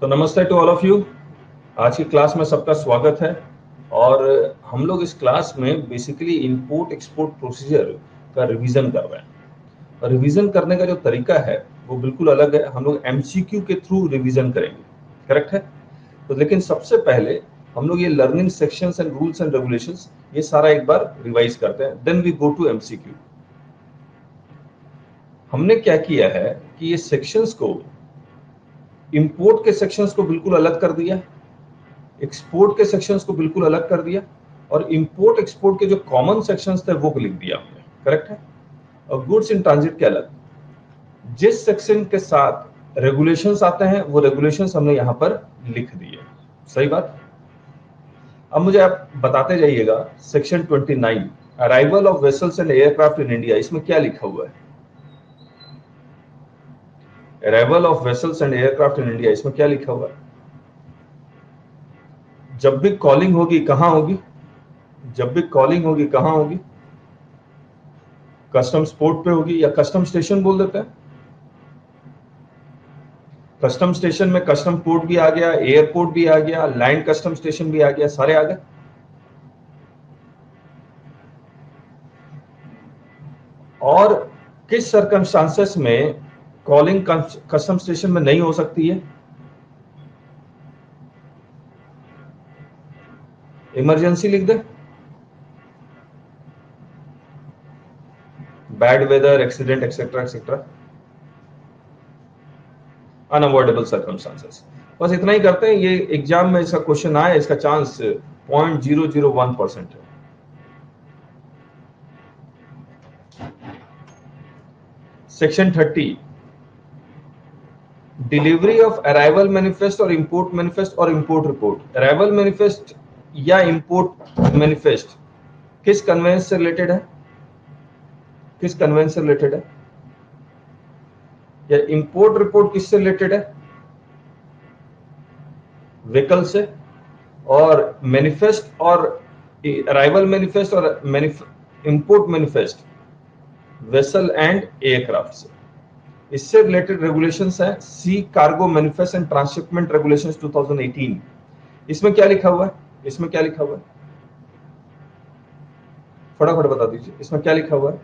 तो नमस्ते to all of you. आज की क्लास में सबका स्वागत है। और हम लोग इस क्लास में बेसिकली इंपोर्ट एक्सपोर्ट प्रोसीजर का रिवीजन कर रहे हैं। और रिवीजन करने का जो तरीका है वो बिल्कुल अलग है। हम लोग एमसीक्यू के थ्रू रिवीजन करेंगे, करेक्ट है? तो लेकिन सबसे पहले हम लोग ये learning sections and rules and regulations ये सारा एक बार रिवाइज करते हैं, then we go to MCQ. हमने क्या किया है कि ये सेक्शंस को, इंपोर्ट के सेक्शंस को बिल्कुल अलग कर दिया, एक्सपोर्ट के सेक्शंस को बिल्कुल अलग कर दिया, और इंपोर्ट एक्सपोर्ट के जो कॉमन सेक्शंस थे वो लिख दिया हमने, करेक्ट है? और गुड्स इन ट्रांजिट के अलग। जिस सेक्शन के साथ रेगुलेशंस आते हैं वो रेगुलेशंस हमने यहां पर लिख दिए। सही बात। अब मुझे आप बताते जाइएगा, section 29 arrival of vessels and aircraft in India, इसमें क्या लिखा हुआ है? Arrival of vessels and aircraft in India, इसमें क्या लिखा हुआ है? जब भी कॉलिंग होगी कहां होगी? जब भी कॉलिंग होगी कहां होगी? कस्टम्स पोर्ट पे होगी, या कस्टम स्टेशन बोल देते हैं। कस्टम स्टेशन में कस्टम पोर्ट भी आ गया, एयरपोर्ट भी आ गया, लैंड कस्टम स्टेशन भी आ गया, सारे आ गए। और किस सर्कमस्टांसेस में कॉलिंग कस्टम स्टेशन में नहीं हो सकती है? इमरजेंसी लिख दे, bad weather, accident, etcetera etcetera, unavoidable circumstances. बस इतना ही करते हैं। ये एग्जाम में इसका क्वेश्चन आया, इसका चांस 0.001% है। Section 30 delivery of arrival manifest और इंपोर्ट मैनिफेस्ट और इंपोर्ट रिपोर्ट। अराइवल मैनिफेस्ट या इंपोर्ट मैनिफेस्ट किस कन्वेंस से रिलेटेड है? किस कन्वेंस से रिलेटेड है? या इंपोर्ट रिपोर्ट किससे रिलेटेड है? व्हीकल से। और मैनिफेस्ट और अराइवल मैनिफेस्ट और import manifest vessel and aircraft से। इससे रिलेटेड रेगुलेशंस है sea cargo manifest and transhipment regulations 2018। इसमें क्या लिखा हुआ है? इसमें क्या लिखा हुआ है? फटाफट बता दीजिए, इसमें क्या लिखा हुआ है?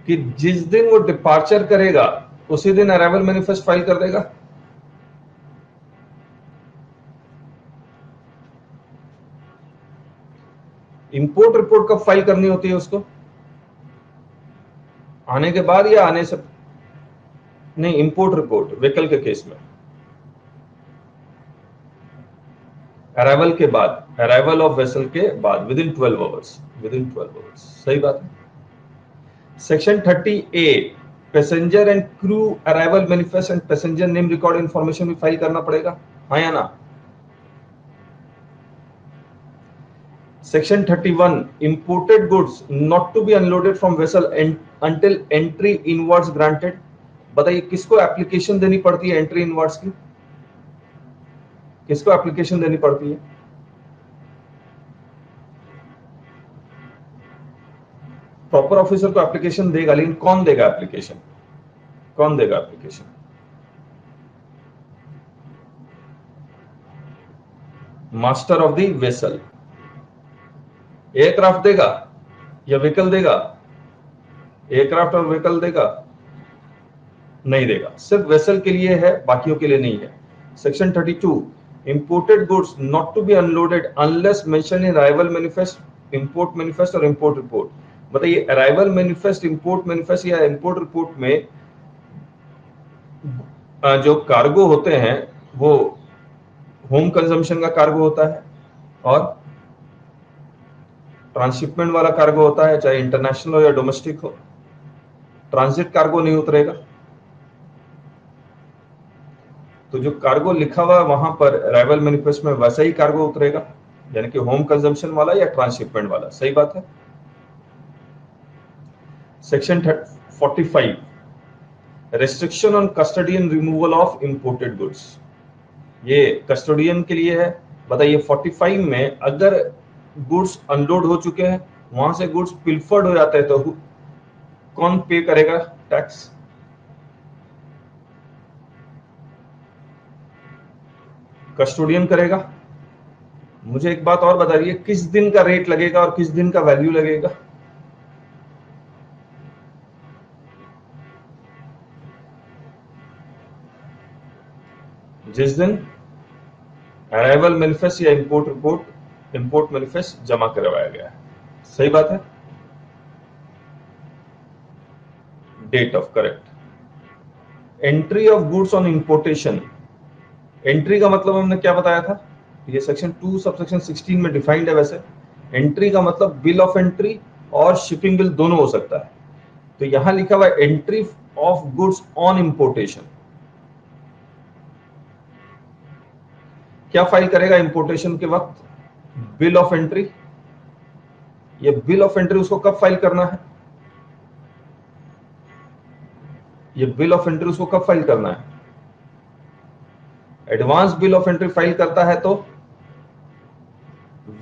कि जिस दिन वो डिपार्चर करेगा उसी दिन अराइवल मैनिफेस्ट फाइल कर देगा। इंपोर्ट रिपोर्ट कब फाइल करनी होती है उसको? आने के बाद या आने से? नहीं, इंपोर्ट रिपोर्ट व्हीकल के केस में अराइवल के बाद, अराइवल ऑफ वेसल के बाद, within 12 hours, within 12 hours. सही बात है। Section 30A passenger and crew arrival manifest and passenger name record information भी फाइल करना पड़ेगा, हाँ या ना? Section 31 imported goods not to be unloaded from vessel until entry inwards granted. बताइए किसको एप्लीकेशन देनी पड़ती है एंट्री इनवर्ड्स की? किसको एप्लीकेशन देनी पड़ती है? प्रॉपर ऑफिसर को एप्लीकेशन देगा, लेकिन कौन देगा एप्लीकेशन? कौन देगा application? Master of the vessel. Aircraft देगा या व्हीकल देगा? एयरक्राफ्ट और व्हीकल देगा? नहीं देगा, सिर्फ वेसल के लिए है, बाकियों के लिए नहीं है। Section 32 imported goods not to be unloaded unless mention in arrival manifest, import manifest और इंपोर्ट रिपोर्ट। बताइए अराइवल मैनिफेस्ट, इंपोर्ट मैनिफेस्ट या इंपोर्ट रिपोर्ट में जो कार्गो होते हैं वो होम कंजम्पशन का कार्गो होता है और ट्रांसशिपमेंट वाला कार्गो होता है, चाहे इंटरनेशनल हो या डोमेस्टिक हो। ट्रांजिट कार्गो नहीं उतरेगा। तो जो कार्गो लिखा हुआ है वहां पर अराइवल मैनिफेस्ट में वैसा ही कार्गो उतरेगा, यानी कि होम कंजम्पशन वाला या ट्रांसशिपमेंट वाला। सही बात है। Section 45 restriction on custodian removal of imported goods, ये कस्टोडियन के लिए है। बताइए 45 में अगर गुड्स अनलोड हो चुके हैं, वहां से गुड्स पिल्फर्ड हो जाते हैं, तो कौन पे करेगा टैक्स? कस्टोडियन करेगा। मुझे एक बात और बता रही है, किस दिन का रेट लगेगा और किस दिन का वैल्यू लगेगा? जिस दिन अराइवल मैनिफेस्ट या इंपोर्ट रिपोर्ट, इंपोर्ट मैनिफेस्ट जमा करवाया गया है। सही बात है, date of, correct. Entry of goods on importation, entry का मतलब हमने क्या बताया था, ये सेक्शन 2 सबसेक्शन 16 में डिफाइंड है। वैसे एंट्री का मतलब बिल ऑफ एंट्री और शिपिंग बिल दोनों हो सकता है। तो यहां लिखा हुआ है entry of goods on importation. क्या फाइल करेगा इंपोर्टेशन के वक्त? Bill of entry. ये बिल ऑफ एंट्री उसको कब फाइल करना है? ये बिल ऑफ एंट्री उसको कब फाइल करना है? Advance bill of entry file करता है तो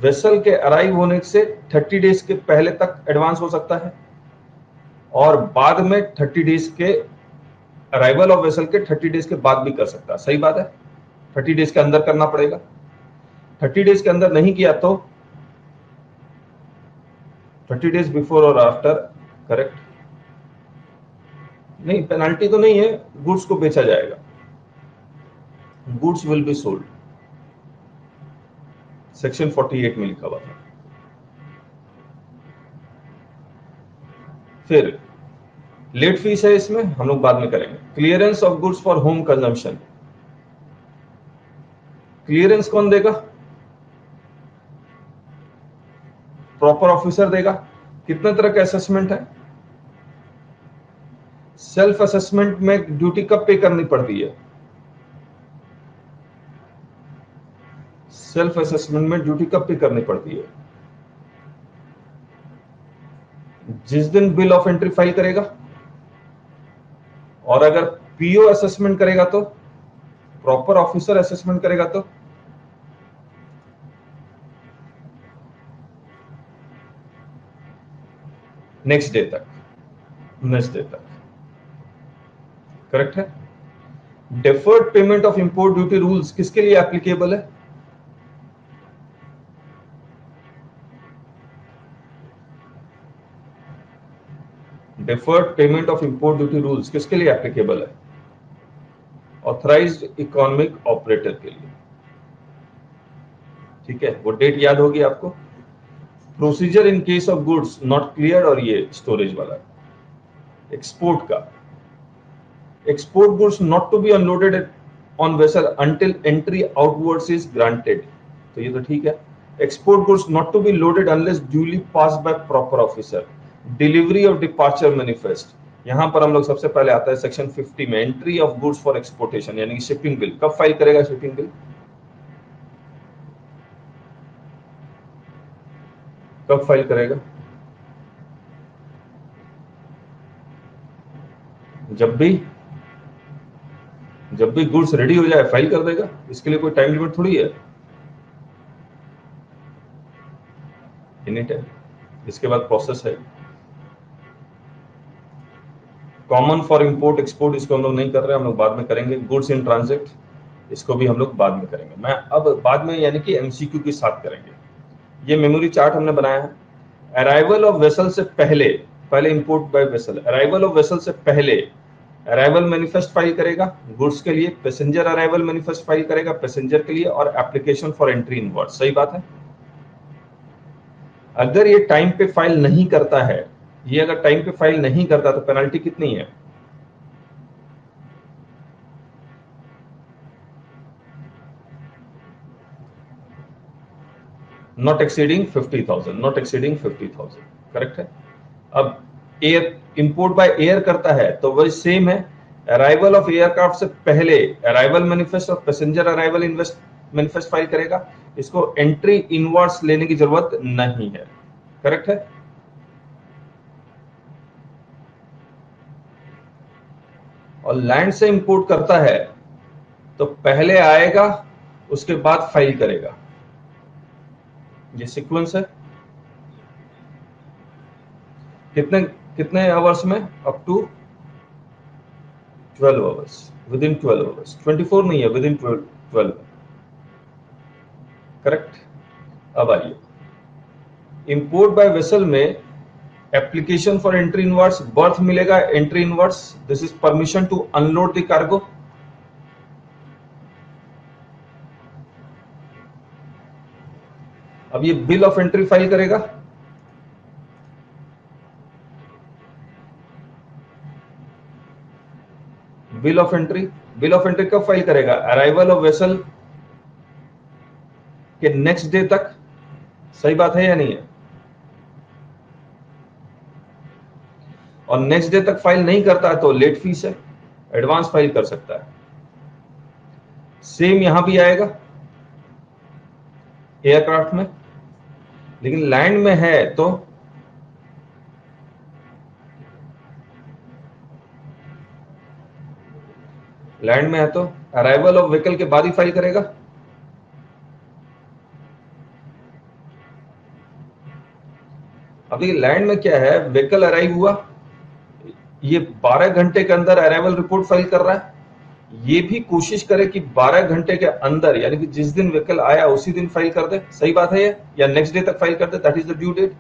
वेसल के अराइव होने से 30 डेज के पहले तक एडवांस हो सकता है, और बाद में 30 डेज के अराइवल ऑफ वेसल के 30 डेज के बाद भी कर सकता है। सही बात है, 30 डेज के अंदर करना पड़ेगा। 30 डेज के अंदर नहीं किया तो 30 डेज बिफोर और आफ्टर, करेक्ट। नहीं, पेनाल्टी तो नहीं है, गुड्स को बेचा जाएगा, goods will be sold, section 48 में लिखा हुआ था। फिर लेट फीस है, इसमें हम लोग बाद में करेंगे। Clearance of goods for home consumption, clearance कौन देगा? प्रॉपर ऑफिसर देगा। कितने तरह का असेसमेंट है? सेल्फ असेसमेंट में ड्यूटी कब पे करनी पड़ती है? सेल्फ असेसमेंट में ड्यूटी कब पे करनी पड़ती है? जिस दिन बिल ऑफ एंट्री फाइल करेगा। और अगर पीओ असेसमेंट करेगा तो, प्रॉपर ऑफिसर असेसमेंट करेगा तो नेक्स्ट डे तक, नेक्स्ट डे तक, करेक्ट है। Deferred payment of import duty rules किसके लिए एप्लीकेबल है? Deferred payment of import duty rules किसके लिए एप्लीकेबल है? ऑथराइज्ड इकोनॉमिक ऑपरेटर के लिए। ठीक है, वो डेट याद होगी आपको। Procedure in case of goods not clear, और ये स्टोरेज वाला एक्सपोर्ट का, export goods not to be unloaded on vessel until entry outwards is granted, तो ये तो ठीक है। Export goods not to be loaded unless duly pass by proper officer. Delivery of departure manifest, यहां पर हम लोग सबसे पहले आता है सेक्शन 50 में, entry of goods for exportation, यानी कि शिपिंग बिल कब फाइल करेगा? शिपिंग बिल कब फाइल करेगा? जब भी गुड्स रेडी हो जाए फाइल कर देगा, इसके लिए कोई टाइम लिमिट थोड़ी है, एनी टाइम। इसके बाद प्रोसेस है कॉमन फॉर इंपोर्ट एक्सपोर्ट, इसको हम लोग नहीं कर रहे, हम लोग बाद में करेंगे। गुड्स इन ट्रांजिट, इसको भी हम लोग बाद में करेंगे। मैं अब बाद में यानी कि एमसीक्यू के साथ करेंगे। ये मेमोरी चार्ट हमने बनाया है। अराइवल ऑफ वेसल से पहले, पहले import by vessel, arrival of vessel से पहले अराइवल मैनिफेस्ट फाइल करेगा गुड्स के लिए, पैसेंजर अराइवल मैनिफेस्ट फाइल करेगा पैसेंजर के लिए, और एप्लीकेशन फॉर एंट्री इनवर्ड। सही बात है। अगर ये टाइम पे फाइल नहीं करता है, ये अगर टाइम पे फाइल नहीं करता तो पेनल्टी कितनी है? Not exceeding 50,000, not exceeding 50,000, correct है। अब एयर, इंपोर्ट बाय एयर करता है तो वही सेम है। अराइवल ऑफ एयरक्राफ्ट से पहले अराइवल मैनिफेस्ट और पैसेंजर अराइवल मैनिफेस्ट फाइल करेगा। इसको एंट्री इनवर्ड्स लेने की जरूरत नहीं है, करेक्ट है। और लैंड से इंपोर्ट करता है तो पहले आएगा उसके बाद फाइल करेगा, ये सीक्वेंस है। कितने कितने आवर्स में? Up to 12 hours, within 12 hours, 24 नहीं है, विद इन 12। अब आइए, इंपोर्ट बाय वेसल में application for entry inwards, berth मिलेगा entry inwards, this is permission to unload the cargo. अब ये बिल ऑफ एंट्री फाइल करेगा, बिल ऑफ एंट्री कब फाइल करेगा? अराइवल ऑफ वेसल के नेक्स्ट डे तक। सही बात है या नहीं है? और नेक्स्ट डे तक फाइल नहीं करता है तो लेट फीस है, एडवांस फाइल कर सकता है। सेम यहां भी आएगा एयरक्राफ्ट में, लेकिन लैंड में है तो अराइवल ऑफ व्हीकल के बाद ही फाइल करेगा। अभी लैंड में क्या है, व्हीकल अराइव हुआ, ये 12 घंटे के अंदर अराइवल रिपोर्ट फाइल कर रहा है। ये भी कोशिश करे कि 12 घंटे के अंदर, यानी कि जिस दिन व्हीकल आया उसी दिन फाइल कर दे। सही बात है ये? या नेक्स्ट डे तक फाइल कर दे, that is the due date,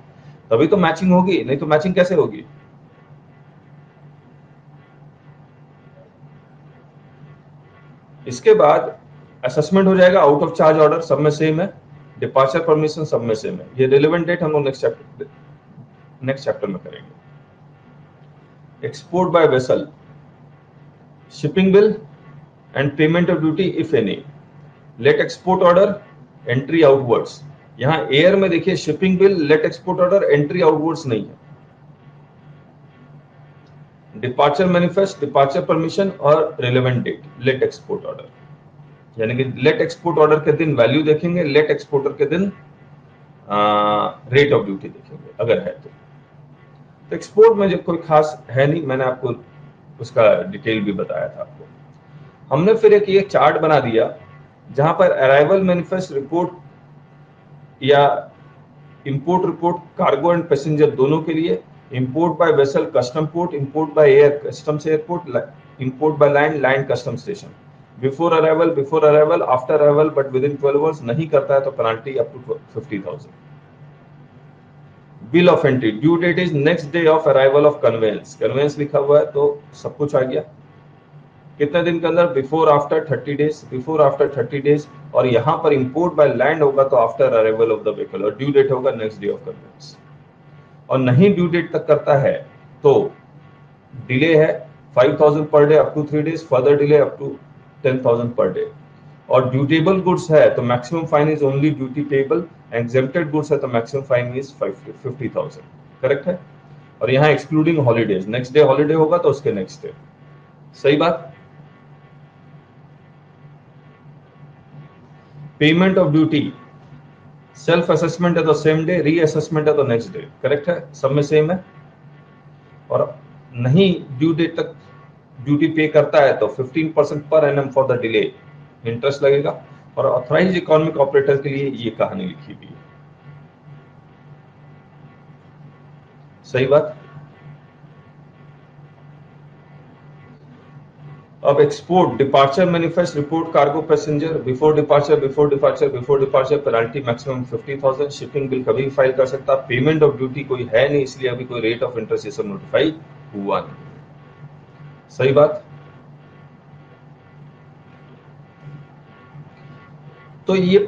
तभी तो मैचिंग होगी, नहीं तो मैचिंग कैसे होगी? इसके बाद असेसमेंट हो जाएगा, आउट ऑफ चार्ज ऑर्डर सब में सेम है, डिपार्चर परमिशन सब में सेम है। ये रिलेवेंट डेट हम लोग नेक्स्ट चैप्टर में करेंगे। Export by vessel, shipping bill and payment of duty if any, let export order, entry outwards. यहां एयर में देखिए shipping bill, let export order, entry outwards नहीं है। डिपार्चर मैनिफेस्ट, डिपार्चर परमिशन और relevant date, let export order, यानी कि late export order के दिन वैल्यू देखेंगे, लेट एक्सपोर्टर के दिन रेट ऑफ ड्यूटी देखेंगे अगर है तो। एक्सपोर्ट में जब कोई खास है नहीं, मैंने आपको उसका डिटेल भी बताया था आपको। हमने फिर एक ये चार्ट बना दिया जहां पर अराइवल मैनिफेस्ट रिपोर्ट या import report cargo and passenger दोनों के लिए, import by vessel custom port, import by air customs airport, import by land land custom station, before arrival, after arrival but within 12 hours, नहीं करता है तो penalty up to 50,000। Bill of entry, due date is next day of arrival of conveyance, conveyance लिखा हुआ है तो सब कुछ आ गया। कितने दिन के अंदर? Before after 30 days, before after 30 days. और यहां पर इंपोर्ट बाय लैंड होगा तो after arrival of the vehicle, और ड्यू डेट होगा नेक्स्ट डे ऑफ कन्वेंस। और नहीं ड्यू डेट तक करता है तो डिले है 5,000 per day up to 3 days, further delay up to 10,000 per day. और ड्यूटेबल गुड्स है तो maximum fine is only duty payable, exempted goods है तो मैक्सिमम फाइन इज 50,000। करेक्ट है? और यहाँ excluding holidays, next day holiday होगा तो उसके नेक्स्ट डे। सही बात? Payment of duty, self assessment है तो सेम डे, री असेसमेंट है तो नेक्स्ट डे। करेक्ट है? सब में सेम है। और नहीं ड्यू डेट तक ड्यूटी पे करता है तो 15% per annum for the delay interest लगेगा। और ऑथराइज्ड इकोनॉमिक ऑपरेटर के लिए ये कहानी लिखी हुई है। सही बात? अब export, departure manifest report cargo passenger, before departure penalty maximum 50,000, shipping bill कभी भी फाइल कर सकता। पेमेंट ऑफ ड्यूटी कोई है नहीं, इसलिए अभी कोई रेट ऑफ इंटरेस्ट ये सब नोटिफाई हुआ नहीं। सही बात? तो ये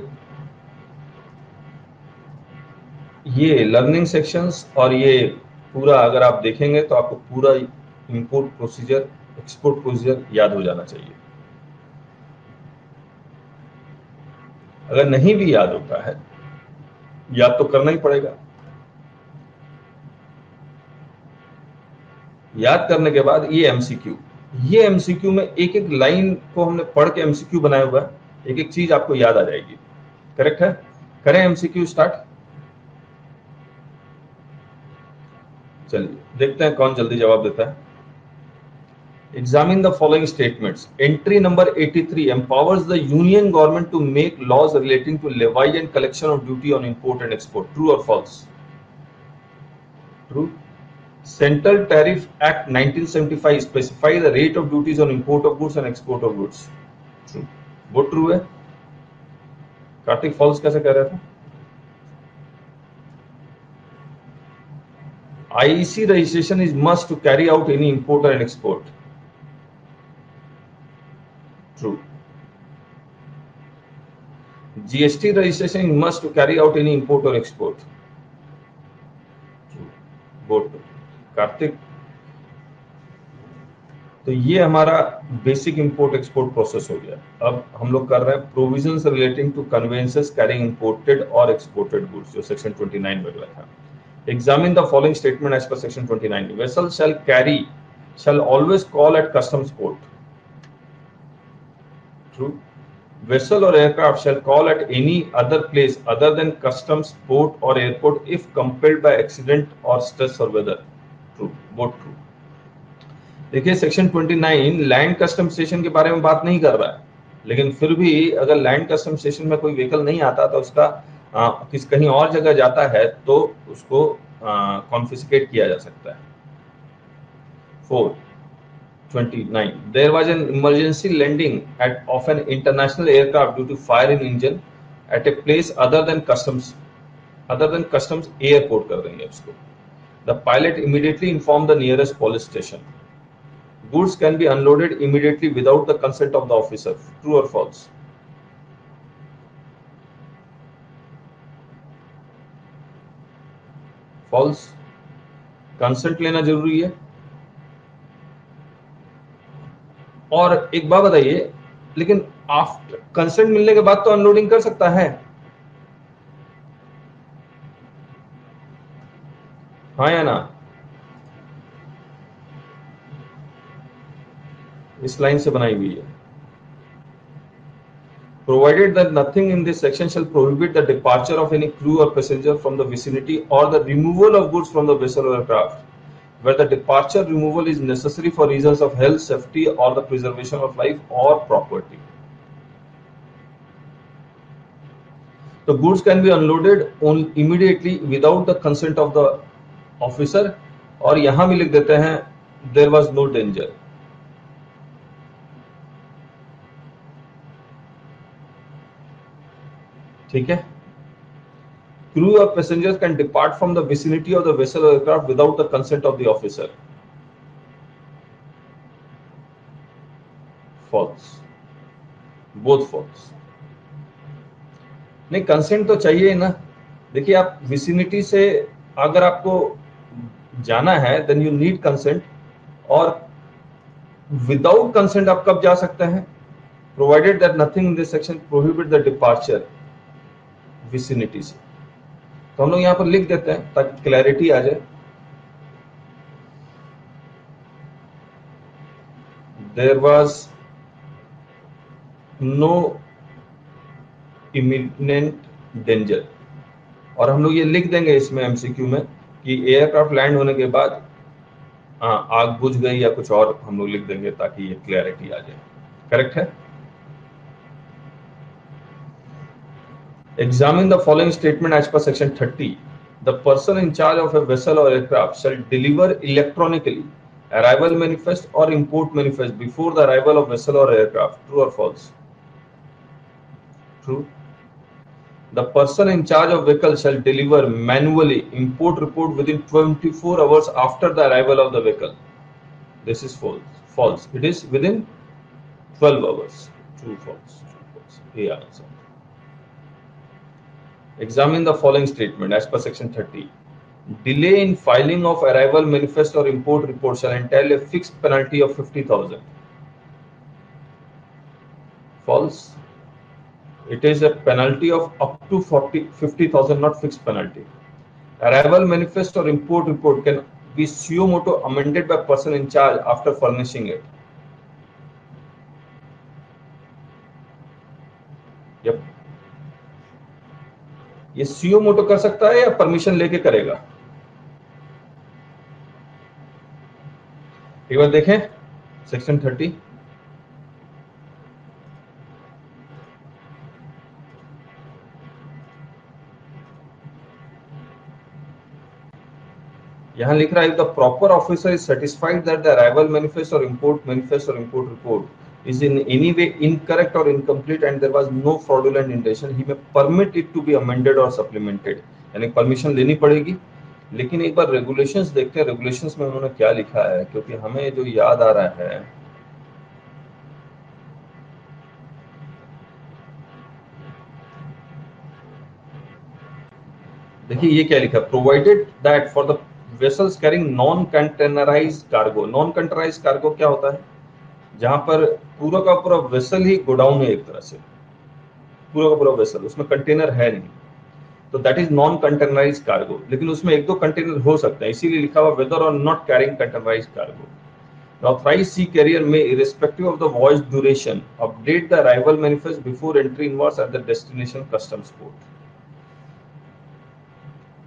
लर्निंग सेक्शंस और ये पूरा अगर आप देखेंगे तो आपको पूरा इंपोर्ट प्रोसीजर, एक्सपोर्ट प्रोसीजर याद हो जाना चाहिए। अगर नहीं भी याद होता है, याद तो करना ही पड़ेगा। याद करने के बाद ये एमसीक्यू में एक एक लाइन को हमने पढ़ के एमसीक्यू बनाया हुआ है, एक एक चीज आपको याद आ जाएगी। करेक्ट है? करें एमसीक्यू स्टार्ट। चलिए देखते हैं कौन जल्दी जवाब देता है। Examine the following statements. Entry number 83 empowers the union government to make laws relating to levy and collection of duty on import and export. True or false? True. Central Tariff Act 1975 specify the rate of duties on import of goods and export of goods. True. वो true है। Kartik false कैसे कह रहा था? IEC registration is must to carry out any import and export. True. GST registration is must to carry out any import or export. True. Both. Kartik, तो ये हमारा basic import export process हो गया। अब हम लोग कर रहे हैं provisions relating to conveyances carrying imported और एक्सपोर्टेड गुड्स, जो सेक्शन 29 में था। Examine the following statement as per section 29। Vessel shall always call at customs port. True. Vessel or aircraft shall call at any other place other than customs port or airport if compelled by accident or stress or weather. True. Both true. देखिए section 29 land custom station के बारे में बात नहीं कर रहा है, लेकिन फिर भी अगर लैंड कस्टम स्टेशन में कोई व्हीकल नहीं आता तो उसका कहीं और जगह जाता है तो उसको कॉन्फिस्केट किया जा सकता है। 429 there was an emergency landing of an international aircraft due to fire in engine at a place other than customs airport कर देंगे उसको। The pilot immediately informed the nearest police station. Goods can be unloaded immediately without the consent of the officer. True or false? False. Consent लेना जरूरी है। और एक बात बताइए, लेकिन आफ्टर कंसेंट मिलने के बाद तो अनलोडिंग कर सकता है, हाँ या ना? इस लाइन से बनाई हुई है। Provided that nothing in this section shall prohibit the departure of any crew or passenger from the vicinity or the removal of goods from the vessel or aircraft, where the departure removal is necessary for reasons of health, safety, or the preservation of life or property. The goods can be unloaded immediately without the consent of the officer, और यहां भी लिख देते हैं there was no danger। ठीक है। Crew or passengers can depart from the vicinity of the vessel or aircraft without the consent of the officer. False. Both false. नहीं, consent तो चाहिए ना। देखिए आप विसिनिटी से अगर आपको जाना है देन यू नीड कंसेंट, और विदाउट कंसेंट आप कब जा सकते हैं? Provided that nothing in this section prohibit the departure vicinity से। तो हम लोग यहां पर लिख देते हैं ताकि क्लैरिटी आ जाए। There was no imminent danger, और हम लोग ये लिख देंगे इसमें एमसीक्यू में कि एयरक्राफ्ट लैंड होने के बाद आग बुझ गई या कुछ और हम लोग लिख देंगे ताकि ये क्लैरिटी आ जाए। करेक्ट है। Examine the following statement as per section 30. The person in charge of a vessel or aircraft shall deliver electronically arrival manifest or import manifest before the arrival of vessel or aircraft. True or false? True. The person in charge of vehicle shall deliver manually import report within 24 hours after the arrival of the vehicle. This is false. False. It is within 12 hours. True, false. True, false. Yeah, answer. Examine the following statement as per section 30. Delay in filing of arrival manifest or import report shall entail a fixed penalty of 50,000. False. It is a penalty of up to 50,000, not fixed penalty. Arrival manifest or import report can be suo motu amended by person in charge after furnishing it. Yep. ये CO मोटो कर सकता है या permission लेके करेगा? एक बार देखें section 30। यहां लिख रहा है, the proper officer is satisfied that the arrival manifest और इंपोर्ट मैनिफेस्ट और import report is in any way incorrect or incomplete and there was no fraudulent intention, he may permit it to be amended or supplemented। यानी permission लेनी पड़ेगी लेकिन एक बार regulations देखते हैं, regulations में उन्होंने क्या लिखा है, क्योंकि हमें जो याद आ रहा है, देखिए ये क्या लिखा है, provided that for the vessels carrying non containerised cargo. Non containerised cargo क्या होता है, जहां पर पूरा का पूरा वेसल ही गोडाउन है, एक तरह से पूरा का पूरा वेसल, उसमें कंटेनर है नहीं, तो that is non containerised cargo. लेकिन उसमें एक दो कंटेनर हो सकते हैं, इसीलिए लिखा हुआ वेदर और not carrying containerised cargo. The authorized sea carrier may, irrespective of the voyage duration, update the arrival manifest before entry inwards at the destination customs port.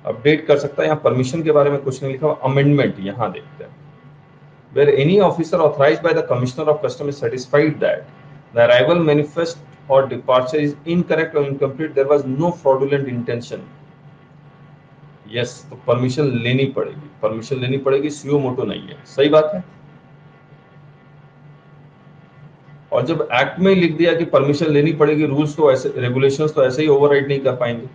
Update कर सकता है, यहाँ परमिशन के बारे में कुछ नहीं लिखा हुआ। अमेंडमेंट यहाँ देखते हैं, where any officer authorized by the commissioner of customs is satisfied that the arrival manifest or departure is incorrect or incomplete, there was no fraudulent intention. Yes, तो परमिशन लेनी पड़ेगी, परमिशन लेनी पड़ेगी, सुयो मोटो नहीं है, सही बात है। और जब एक्ट में लिख दिया कि परमिशन लेनी पड़ेगी, रूल्स तो ऐसे, रेगुलेशंस तो ऐसे ही ओवरराइड नहीं कर पाएंगे।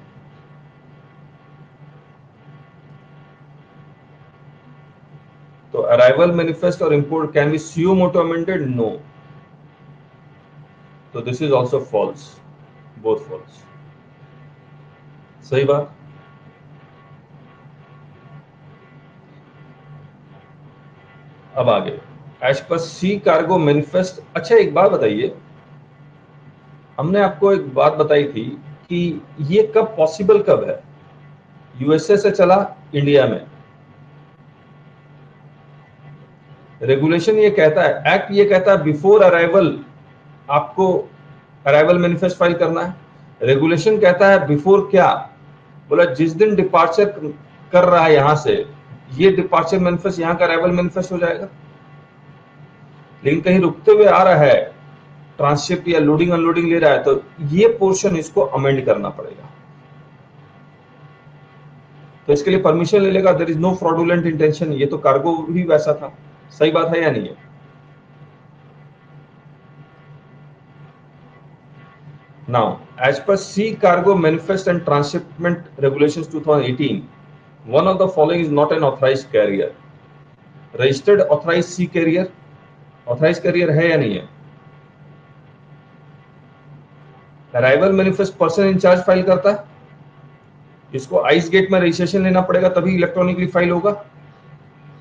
तो अराइवल मैनिफेस्ट और import can be suo moto amended, no, तो this is also false, both false, सही बात। अब आगे, as per sea cargo manifest. अच्छा एक बात बताइए, हमने आपको एक बात बताई थी कि ये कब पॉसिबल कब है, यूएसए से चला इंडिया में, रेगुलेशन ये कहता है, एक्ट ये कहता है बिफोर अराइवल आपको अराइवल मैनिफेस्ट फाइल करना है। रेगुलेशन कहता है बिफोर क्या, बोला जिस दिन डिपार्चर कर रहा है यहां से, ये डिपार्चर मैनिफेस्ट यहां का अराइवल मैनिफेस्ट हो जाएगा। लेकिन कहीं रुकते हुए आ रहा है, ट्रांसशिप या लोडिंग अनलोडिंग ले रहा है, तो ये पोर्शन इसको अमेंड करना पड़ेगा, तो इसके लिए परमिशन ले लेगा। There is no fraudulent intention, ये तो कार्गो भी वैसा था, सही बात है या नहीं है। Now as per sea cargo manifest and transhipment regulations 2018, one of the following is not an authorised carrier. Registered authorised sea carrier authorised carrier है या नहीं है। Arrival manifest person in charge file करता है, इसको आइस गेट में registration लेना पड़ेगा, तभी इलेक्ट्रॉनिकली फाइल होगा।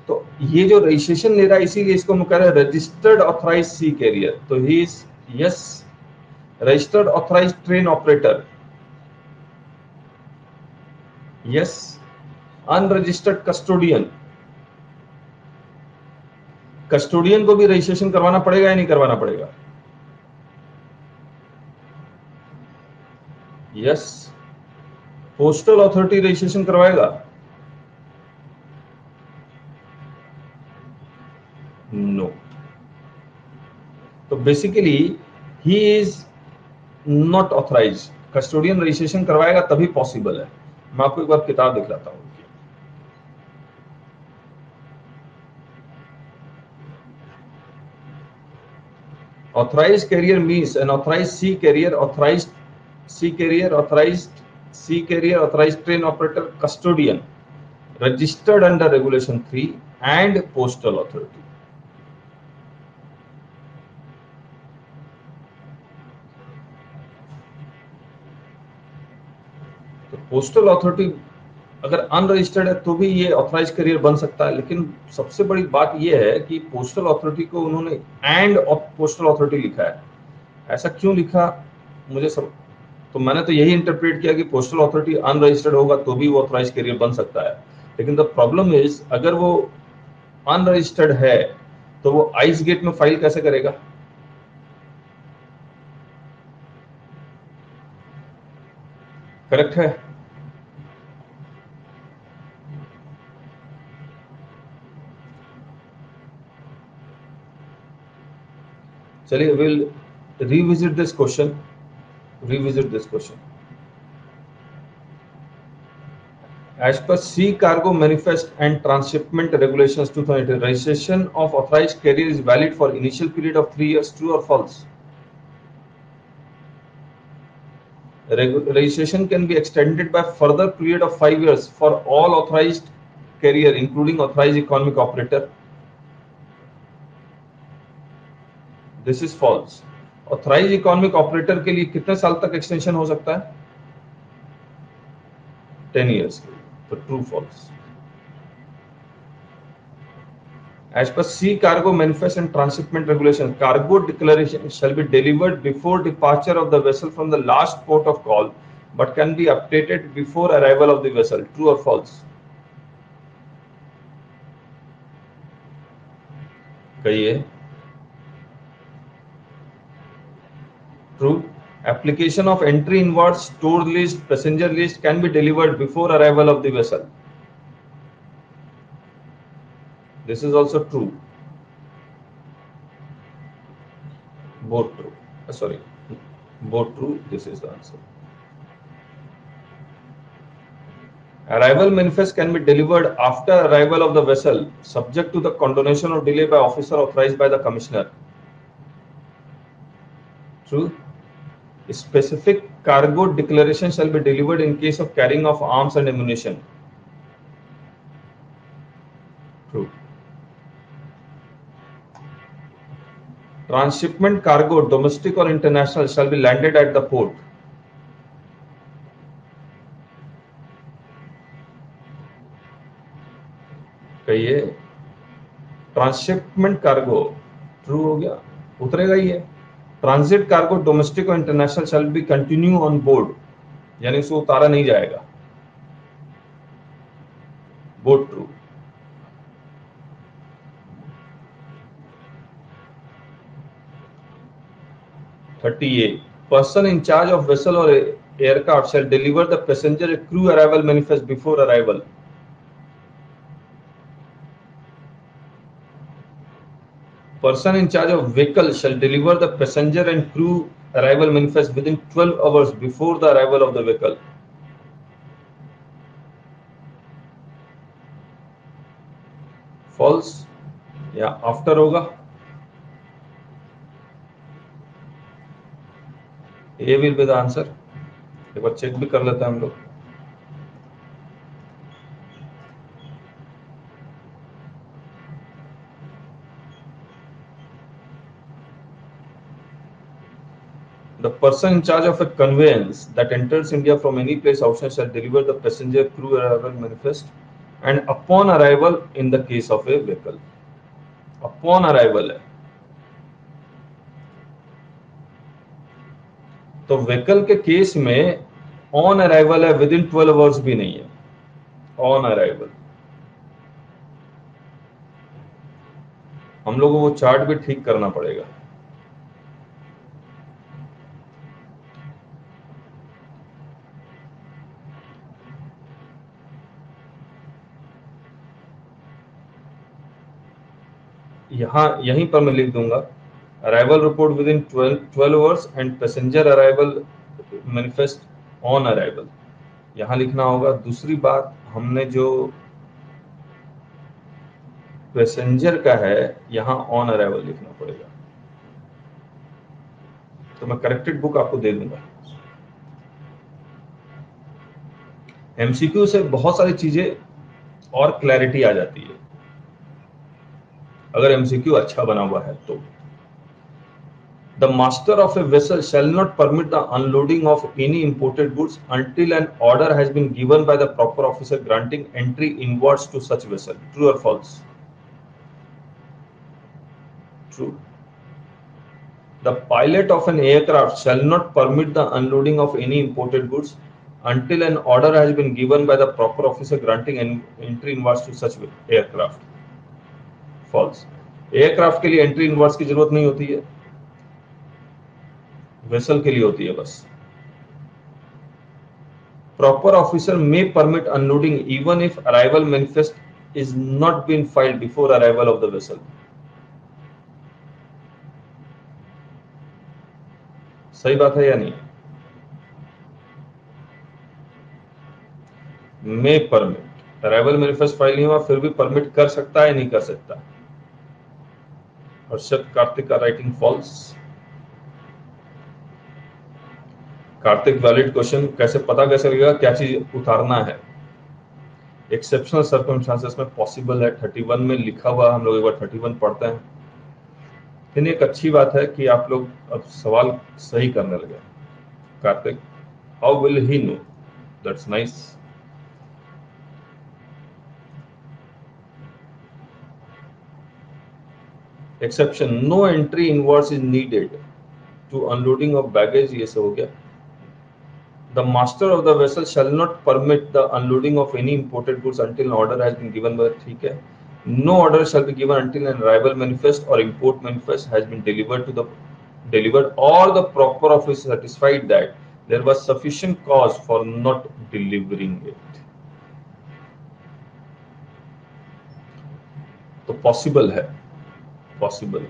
तो ये जो रजिस्ट्रेशन ले रहा है, इसीलिए इसको हम कह रहे हैं रजिस्टर्ड ऑथराइज्ड सी कैरियर। तो he is yes registered authorised train operator, yes unregistered custodian. Custodian को भी रजिस्ट्रेशन करवाना पड़ेगा या नहीं करवाना पड़ेगा, यस पोस्टल अथॉरिटी रजिस्ट्रेशन करवाएगा, नो। तो basically he is not authorise, custodian registration करवाएगा तभी पॉसिबल है। मैं आपको एक बार किताब दिखलाता हूं। Authorized carrier means an authorized sea carrier, authorized sea carrier, authorized sea carrier, authorized train operator, custodian, registered under Regulation 3 and Postal Authority. तो postal authority अगर अनरजिस्टर्ड है तो भी ये ऑथराइज कैरियर बन सकता है। लेकिन सबसे बड़ी बात ये है कि पोस्टल अथॉरिटी को उन्होंने एंड पोस्टल अथॉरिटी लिखा है। ऐसा क्यों लिखा मुझे सब, तो मैंने तो यही इंटरप्रेट किया कि पोस्टल अथॉरिटी अनरजिस्टर्ड होगा तो भी वो ऑथराइज कैरियर बन सकता है। लेकिन द प्रॉब्लम इज, अगर वो अनरजिस्टर्ड है तो वो आइस गेट में फाइल कैसे करेगा। करेक्ट है। चलिए will revisit this question. As per Sea Cargo Manifest and Transshipment Regulations 2018, registration of authorized carrier is valid for initial period of 3 years. True or false? Registration can be extended by further period of 5 years for all authorized carrier including authorized economic operator. This is false. Authorized economic operator के लिए कितने साल तक extension हो सकता है? 10 years. तो true false. As per Sea Cargo Manifest and Transshipment Regulation, cargo declaration shall be delivered before departure of the vessel from the last port of call, but can be updated before arrival of the vessel. True or false? कहिए. True. Application of entry inward, store list, passenger list can be delivered before arrival of the vessel. This is also true. Both true. Sorry, both true. This is the answer. Arrival manifest can be delivered after arrival of the vessel, subject to the condonation or delay by officer authorized by the commissioner. True. Specific cargo declaration shall be delivered in case of carrying of arms and ammunition. True. Transshipment cargo, domestic or international, shall be landed at the port. कहिए. Transshipment cargo true हो गया, उतरेगा ही है. Transit cargo, domestic और international, shall be continue on board, यानी उसको उतारा नहीं जाएगा. Both true. A. Person in charge of vessel or aircraft shall deliver the passenger a crew arrival manifest before arrival. Person in charge of vehicle shall deliver the passenger and crew arrival manifest within 12 hours before the arrival of the vehicle. False या after होगा. A will be the answer. एक बार check भी कर लेते हैं हम लोग. The person in charge of a conveyance that enters India from any place outside shall deliver the passenger crew arrival manifest and upon arrival in the case of a vehicle. Upon arrival है. तो vehicle के case में on arrival है, within 12 hours भी नहीं है. On arrival. हम लोगों को वो चार्ट भी ठीक करना पड़ेगा. यहीं पर मैं लिख दूंगा arrival report with in 12 hours and passenger arrival manifest on arrival. यहां लिखना होगा. दूसरी बात, हमने जो पैसेंजर का है यहां ऑन अराइवल लिखना पड़ेगा. तो मैं करेक्टेड बुक आपको दे दूंगा. एमसीक्यू से बहुत सारी चीजें और क्लैरिटी आ जाती है अगर एमसीक्यू अच्छा बना हुआ है तो. The master of a vessel shall not permit the unloading of any imported goods until an order has been given by the proper officer granting entry inwards to such vessel. True or false? True. The pilot of an aircraft shall not permit the unloading of any imported goods until an order has been given by the proper officer granting entry inwards to such aircraft. False. Aircraft के लिए entry inverse की जरूरत नहीं होती है, vessel के लिए होती है बस. Proper officer may permit unloading even if arrival manifest is not been filed before arrival of the vessel. सही बात है या नहीं? May permit, arrival manifest file नहीं हुआ फिर भी परमिट कर सकता है, नहीं कर सकता. हर्षद कार्तिक का writing false. Kartik valid question. कैसे पता कैसे लगेगा क्या चीज उतारना है? एक्सेप्शनल सर्कमस्टांसेस में पॉसिबल है, 31 में लिखा हुआ, हम लोग एक बार 31 पढ़ते हैं। लेकिन एक अच्छी बात है कि आप लोग अब सवाल सही करने लगे। Kartik, how will he know? That's nice. Exception, no entry invoice is needed to unloading of baggage, ये सब हो गया। The master of the vessel shall not permit the unloading of any imported goods until an order has been given by, ठीक है। No order shall be given until an arrival manifest or import manifest has been delivered or the proper officer satisfied that there was sufficient cause for not delivering it। तो possible है, possible.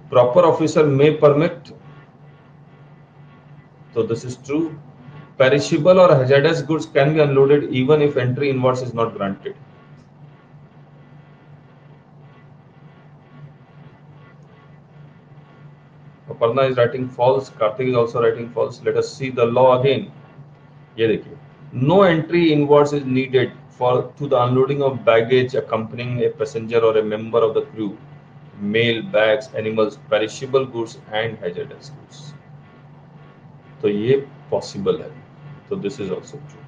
Proper officer may permit, so this is true। Perishable or hazardous goods can be unloaded even if entry inwards is not granted। Aparna is writing false, Karthik is also writing false। Let us see the law again। ये देखिए, no entry inwards is needed for to the unloading of baggage accompanying a passenger or a member of the crew, mail, bags, animals, perishable goods and hazardous goods। तो ये possible है, तो this is also true।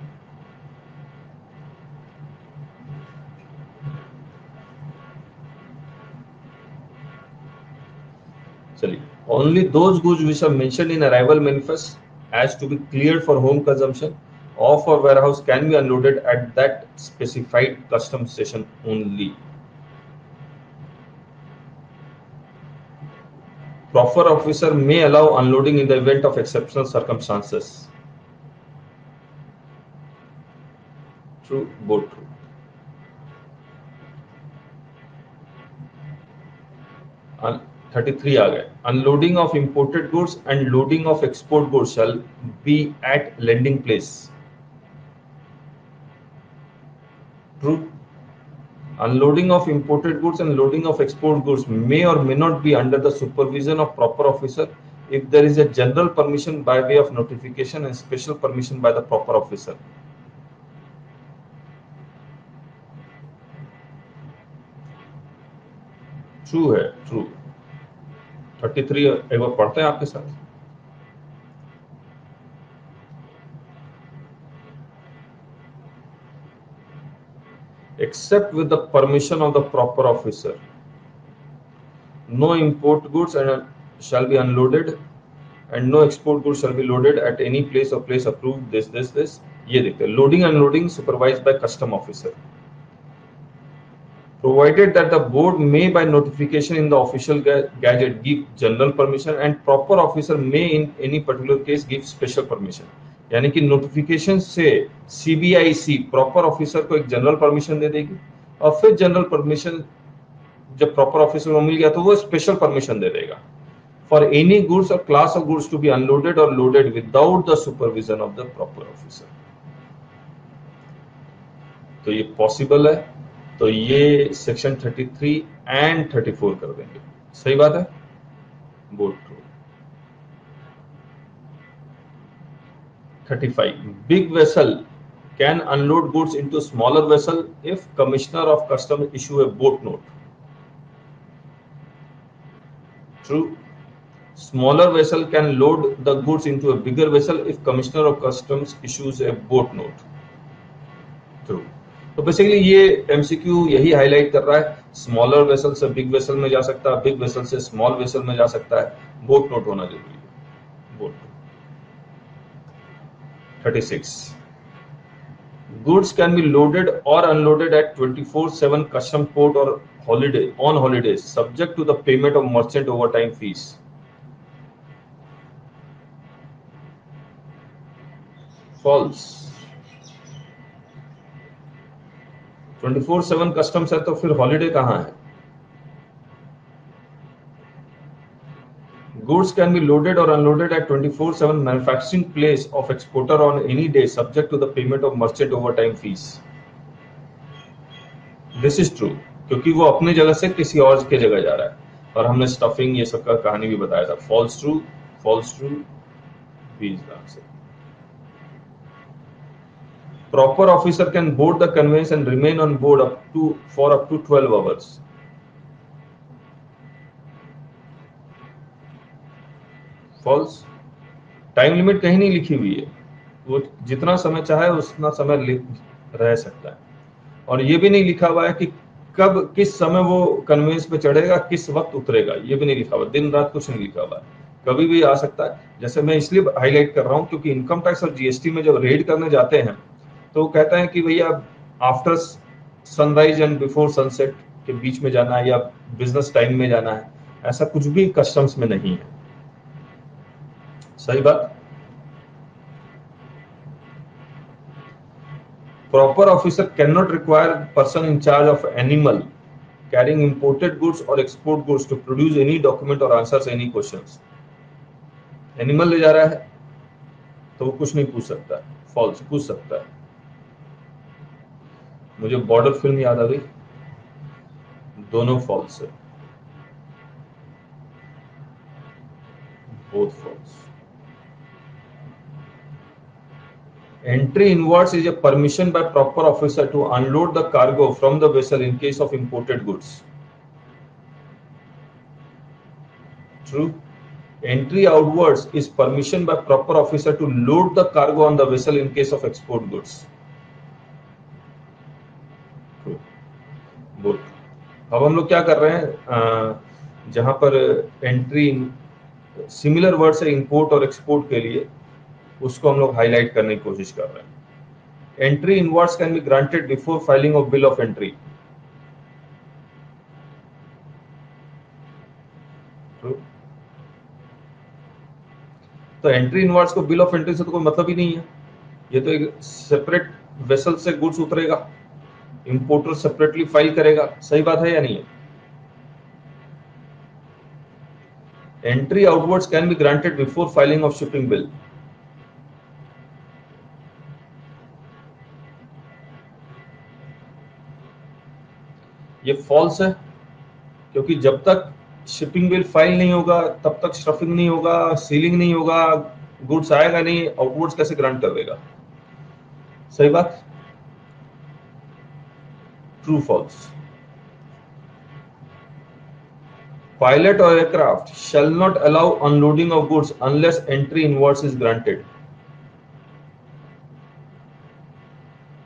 चलिए, only those goods which are mentioned in arrival manifest has to be cleared for home consumption or for warehouse can be unloaded at that specified custom station only। Proper officer may allow unloading in the event of exceptional circumstances। True, both true। And 33 आ गए, unloading of imported goods and loading of export goods shall be at landing place। True। Unloading of imported goods and loading of export goods may or may not be under the supervision of proper officer if there is a general permission by way of notification and special permission by the proper officer। True है, true. 33 एक बार पढ़ते हैं आपके साथ। Except with the permission of the proper officer, no import goods shall be unloaded and no export goods shall be loaded at any place or place approved this। ये देखते हैं, loading and unloading supervised by custom officer, provided that the board may by notification in the official gazette give general permission and proper officer may in any particular case give special permission। यानी कि notification से CBIC proper officer को एक general permission दे देगी और फिर general permission जब proper officer को मिल गया तो वो स्पेशल परमिशन दे देगा फॉर एनी गुड्स और class of goods to be unloaded और loaded without the supervision of the proper officer. तो ये पॉसिबल है, तो ये सेक्शन 33 एंड 34 कर देंगे। सही बात है, both true. 35, big vessel can unload goods into smaller vessel if commissioner of customs issue a boat note। True। Smaller vessel can load the goods into a bigger vessel if commissioner of customs issues a boat note। True। तो basically ये MCQ यही highlight कर रहा है, smaller vessel से big vessel में जा सकता है, बिग वेसल से स्मॉल वेसल में जा सकता है, बोट नोट होना जरूरी है। Boat. 36, goods can be loaded or unloaded at 24/7 custom port or holiday on holidays subject to the payment of merchant overtime fees। false। 24/7 customs है तो फिर हॉलिडे कहां है? Goods can be loaded or unloaded at 24/7 manufacturing place of exporter on any day subject to the payment of merchant overtime fees। This is true, क्योंकि वो अपनी जगह से किसी और के जगह जा रहा है और हमने स्टफिंग ये सब का कहानी भी बताया था। False true, false true, B is the answer। Proper officer can board the conveyance and remain on board for up to 12 hours. False. Time limit कहीं नहीं लिखी हुई है, वो जितना समय चाहे उतना समय रह सकता है। और ये भी नहीं लिखा हुआ है कि कब किस समय वो कन्वेंस पे चढ़ेगा, किस वक्त उतरेगा, ये भी नहीं लिखा हुआ। दिन रात कुछ नहीं लिखा हुआ है, कभी भी आ सकता है। जैसे मैं इसलिए हाईलाइट कर रहा हूँ क्योंकि इनकम टैक्स और जीएसटी में जब रेड करने जाते हैं तो वो कहते हैं कि भैया after sunrise and before sunset के बीच में जाना है या बिजनेस टाइम में जाना है, ऐसा कुछ भी कस्टम्स में नहीं है। सही बात। Proper officer cannot require person in charge of animal carrying imported goods or export goods to produce any document or answers any questions. Animal ले जा रहा है तो वो कुछ नहीं पूछ सकता। फॉल्स। पूछ सकता है। मुझे बॉर्डर फिल्म याद आ गई, दोनों फॉल्स है, both false. Entry inwards is a permission by proper officer to unload the cargo from the vessel in case of imported goods. True. Entry outwards is permission by proper officer to load the cargo on the vessel in case of export goods. True. Both. अब हम लोग क्या कर रहे हैं, जहां पर entry similar word है इंपोर्ट और एक्सपोर्ट के लिए, उसको हम लोग हाईलाइट करने की कोशिश कर रहे हैं। Entry inwards can be granted before filing of bill of entry. तो एंट्री इनवर्ड्स को बिल ऑफ एंट्री से तो कोई मतलब ही नहीं है, ये तो एक सेपरेट वेसल से गुड्स उतरेगा, इंपोर्टर सेपरेटली फाइल करेगा। सही बात है या नहीं है? Entry outwards can be granted before filing of shipping bill. ये फॉल्स है, क्योंकि जब तक शिपिंग बिल फाइल नहीं होगा तब तक स्टफिंग नहीं होगा, सीलिंग नहीं होगा, गुड्स आएगा नहीं, आउटवर्ड्स कैसे ग्रांट कर देगा? सही बात। True false. Pilot or aircraft shall not allow unloading of goods unless entry inwards is granted.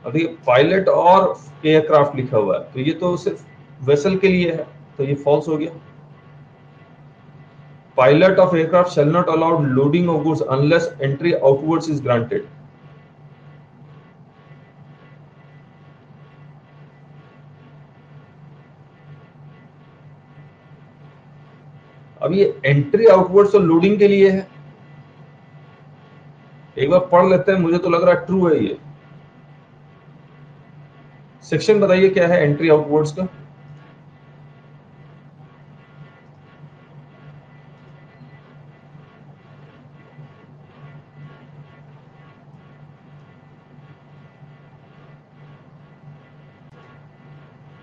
अब ये पायलट और एयरक्राफ्ट लिखा हुआ है तो ये तो सिर्फ वेसल के लिए है, तो ये फॉल्स हो गया। Pilot of aircraft shall not allow loading of goods unless entry outwards is granted. अब ये एंट्री आउटवर्ड्स और लोडिंग के लिए है, एक बार पढ़ लेते हैं, मुझे तो लग रहा है ट्रू है ये। सेक्शन बताइए क्या है एंट्री आउटवर्ड्स का?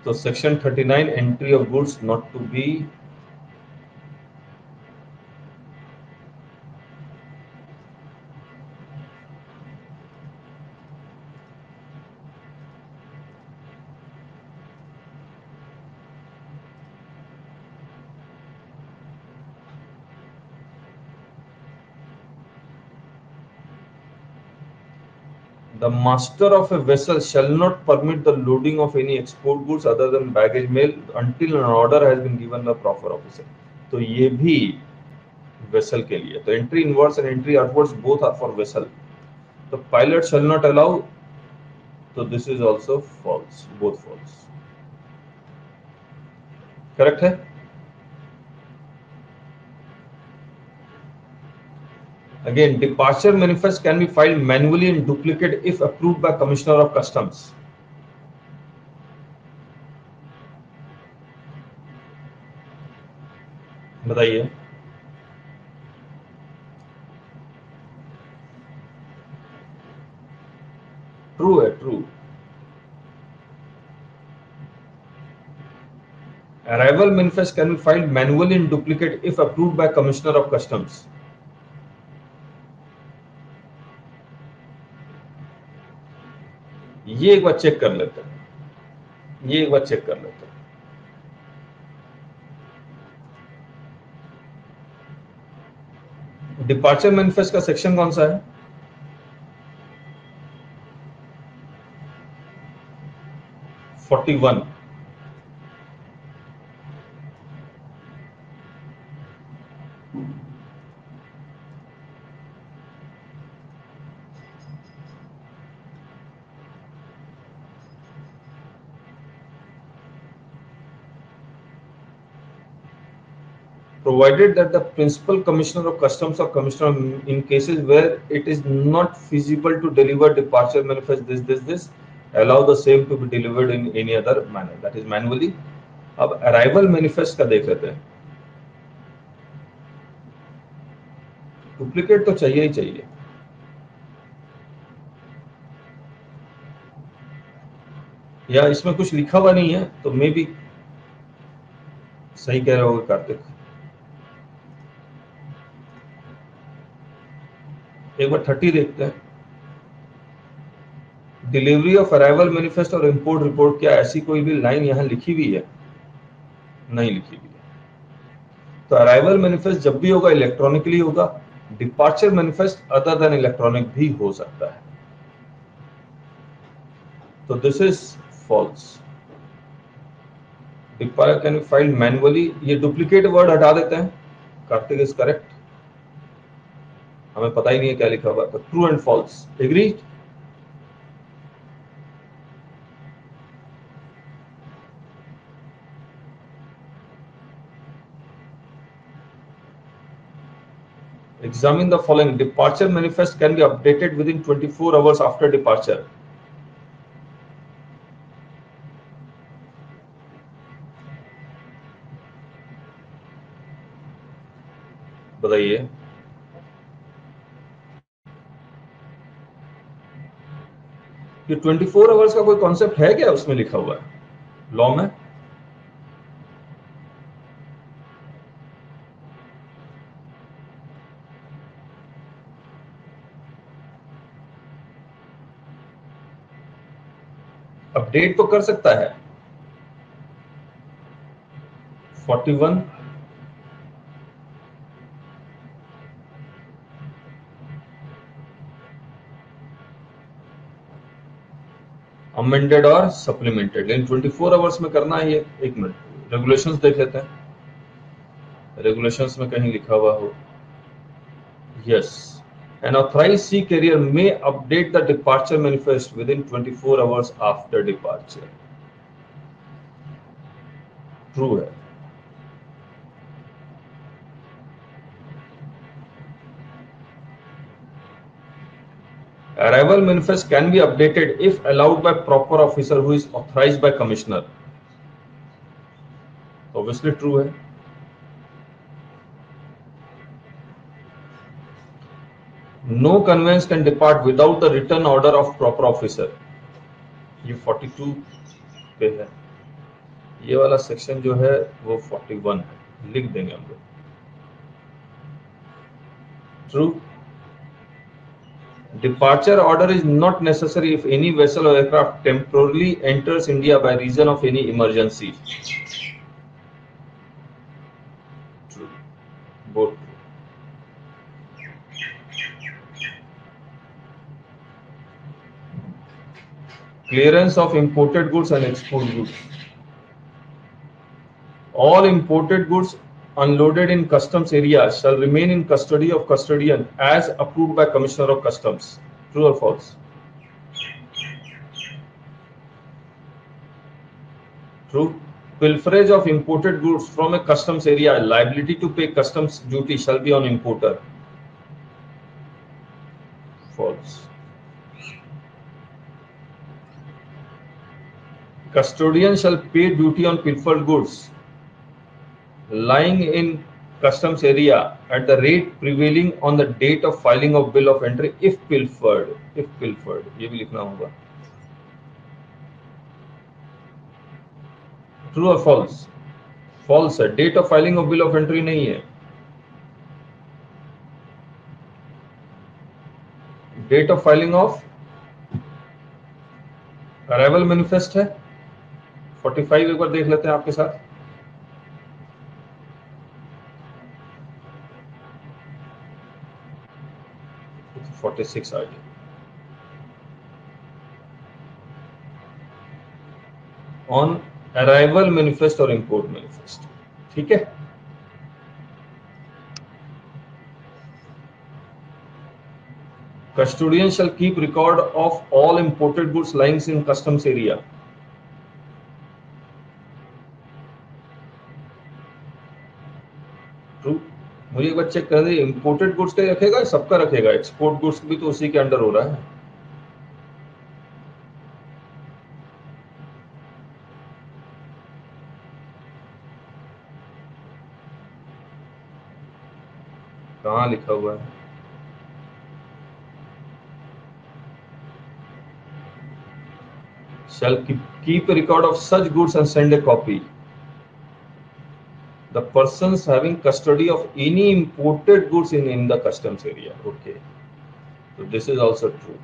तो section 39 entry of goods not to be The master of a vessel shall not permit the loading of any export goods other than baggage mail until an order has been given by proper officer. तो ये भी vessel के लिए। तो entry inwards and entry outwards both are for vessel. तो pilot shall not allow, तो this is also false, both false. Correct है? Again, departure manifest can be filed manually in duplicate if approved by Commissioner of Customs. बताइए। True है, true. Arrival manifest can be filed manually in duplicate if approved by Commissioner of Customs. ये एक बार check कर लेते हैं, ये एक बार check कर लेते हैं। डिपार्चर मैनिफेस्ट का सेक्शन कौन सा है? (41). Provided that the principal commissioner of customs or commissioner in cases where it is not feasible to deliver departure manifest this allow the same to be delivered in any other manner, that is manually. अब arrival manifest का देख लेते हैं। Duplicate तो चाहिए ही चाहिए, या इसमें कुछ लिखा हुआ नहीं है तो मे भी सही कह रहे होगे कार्तिक। एक बार 30 देखते हैं। डिलीवरी ऑफ अराइवल मैनिफेस्ट और इंपोर्ट रिपोर्ट, क्या ऐसी कोई भी लाइन यहां लिखी हुई है? नहीं लिखी हुई है। तो अराइवल मैनिफेस्ट जब भी होगा इलेक्ट्रॉनिकली होगा, departure manifest other than electronic भी हो सकता है। तो this is false. Departure can be filed manually, ये डुप्लीकेट वर्ड हटा देते हैं। कार्तिक इज करेक्ट, हमें पता ही नहीं है क्या लिखा हुआ, तो true and false. Agree? Examine the following. Departure manifest can be updated within 24 hours after departure. बताइए। ये 24 आवर्स का कोई कॉन्सेप्ट है क्या उसमें लिखा हुआ है लॉ में? अपडेट तो कर सकता है। 41 अमेंडेड और सप्लीमेंटेड, लेकिन 24 आवर्स में करना है ये। एक मिनट, रेगुलेशंस देख लेते हैं। रेगुलेशंस में कहीं लिखा हुआ हो। Yes, an authorized sea carrier may update the departure manifest within 24 hours after departure. True है। Arrival manifest can be updated if allowed by proper officer who is authorized by commissioner. Obviously true है। No conveyance can depart without the written order of proper officer. ये 42 पे है। ये वाला section जो है वो 41 है, लिख देंगे हम लोग। True. Departure order is not necessary if any vessel or aircraft temporarily enters India by reason of any emergency. True. Both true. Clearance of imported goods and export goods. All imported goods unloaded in customs area shall remain in custody of custodian as approved by Commissioner of Customs. True or false? True. Pilferage of imported goods from a customs area, liability to pay customs duty shall be on importer. False. Custodian shall pay duty on pilfered goods lying in customs area at the rate prevailing on the date of filing of bill of entry if pilfered. If pilfered, ये भी लिखना होगा। True और false? False है। Date of filing of bill of entry नहीं है। Date of filing of arrival manifest है 45 एक बार देख लेते हैं आपके साथ। तो 46 आ गया। ऑन अराइवल मैनिफेस्ट और इंपोर्ट मैनिफेस्ट, ठीक है। Custodian shall keep record of all imported goods lying in customs area. True. मुझे एक बार चेक कर दे, इंपोर्टेड गुड्स का रखेगा, सबका रखेगा, एक्सपोर्ट गुड्स भी तो उसी के अंडर हो रहा है। कहाँ लिखा हुआ है? Shall keep a record of such goods and send a copy. The persons having custody of any imported goods in the customs area. Okay. So this is also true.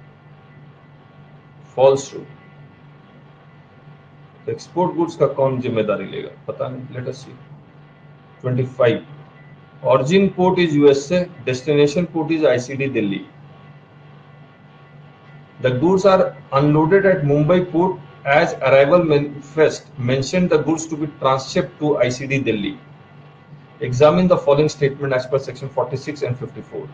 False true. Export goods का कौन जिम्मेदारी लेगा? पता नहीं, let us C. 25 origin port is USA, destination port is ICD Delhi. The goods are unloaded at Mumbai port as arrival manifest mentioned the goods to be transshipped to ICD Delhi. Examine the following statement as per section 46 and 54.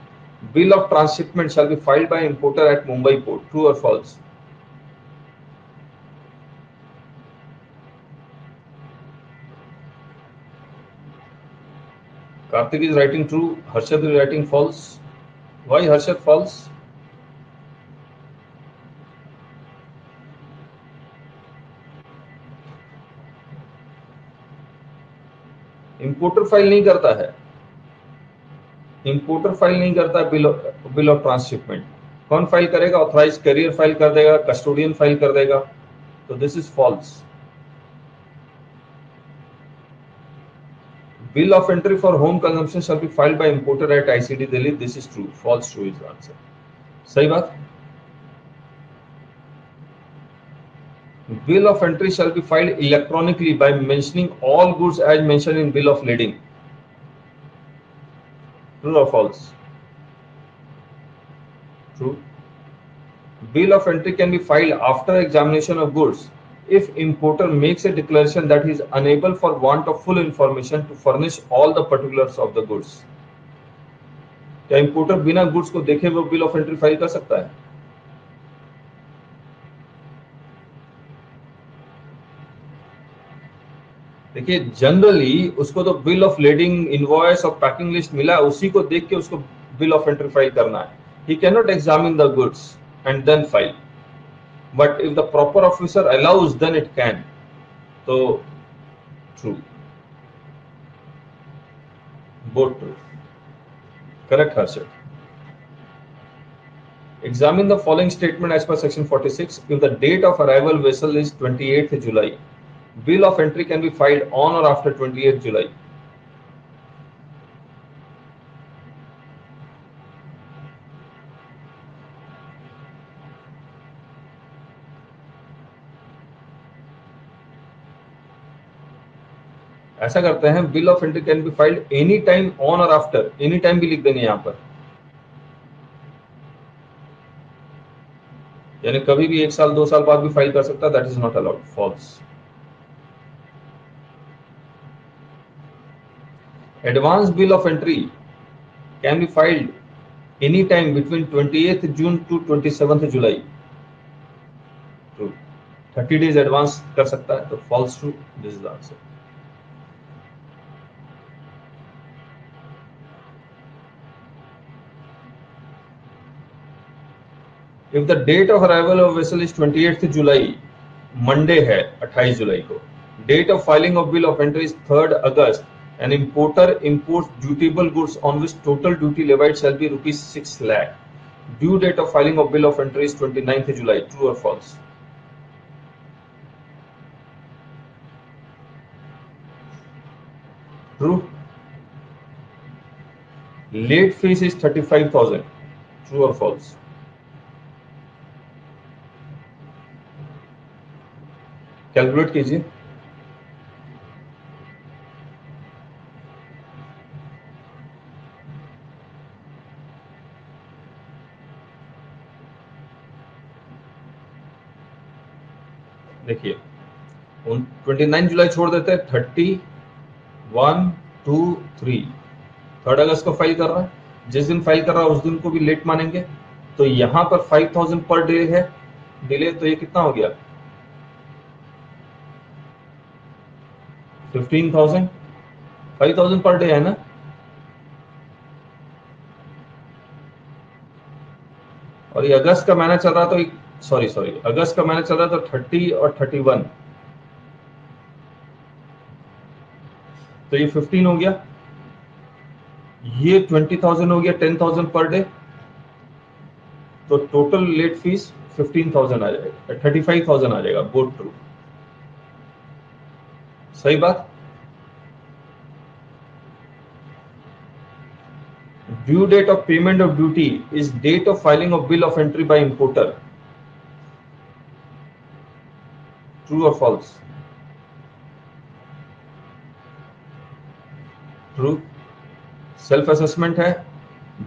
Bill of transshipment shall be filed by importer at Mumbai port. True or false? Karthik is writing true. Harshad is writing false. Why Harshad false? Importer file नहीं करता है, importer file नहीं करता है bill of transhipment. कौन file करेगा? Authorise carrier file कर देगा, कस्टोडियन फाइल कर देगा। तो this is false. Bill of entry for home consumption shall be filed by importer at ICD Delhi. This is true. False true is answer. सही बात। Bill of entry shall be filed electronically by mentioning all goods as mentioned in bill of lading. True or false? True. Bill of entry can be filed after examination of goods if importer makes a declaration that he is unable for want of full information to furnish all the particulars of the goods. क्या importer बिना goods को देखे वो bill of entry file कर सकता है? देखिए generally उसको तो बिल ऑफ लेडिंग, इनवॉइस और पैकिंग लिस्ट मिला, उसी को देख के उसको बिल ऑफ एंट्री फाइल करना है। He can not examine the goods and then file, but if the proper officer allows then it can. तो true, both true, correct Harshad. Examine the following statement as per section 46. If the date of arrival vessel is 28th July, bill of entry can be filed on or after 28th July. ऐसा करते हैं, bill of entry can be filed any time on और after. Any time भी लिख देंगे यहां पर, यानी कभी भी 1 साल 2 साल बाद भी फाइल कर सकता है। That is not allowed. False. Advance bill of entry can be filed any time between 28th June to 27th July. True. 30 days advance कर सकता है। तो false true, this is answer. If the date of arrival of vessel is 28th July, Monday है 28 जुलाई को, date of filing of bill of entry is 3rd August, an importer imports dutiable goods on which total duty levied shall be rupees 6 lakh. Due date of filing of bill of entry is 29th July. True or false? True. Late fees is 35,000. True or false? Calculate कीजिए। देखिए 29 जुलाई छोड़ देते हैं, 30, 1, 2, 3, 3 अगस्त को file कर रहा है, जिस दिन फाइल कर रहा है उस दिन को भी लेट मानेंगे। तो यहां पर 5000 पर डे है डिले, तो ये कितना हो गया 15,000, 5000 पर डे है ना। और ये अगस्त का महीना चल रहा तो सॉरी अगस्त का महीना चल रहा तो 30 और 31, तो ये 15 हो गया, ये 20,000 हो गया, 10,000 पर डे, तो टोटल लेट फीस 15,000 आ जाएगा, 35,000 आ जाएगा। बोथ ट्रू, सही बात। Due date of payment of duty is date of filing of bill of entry by importer, true और फॉल्स। ट्रू। सेल्फ असेसमेंट है,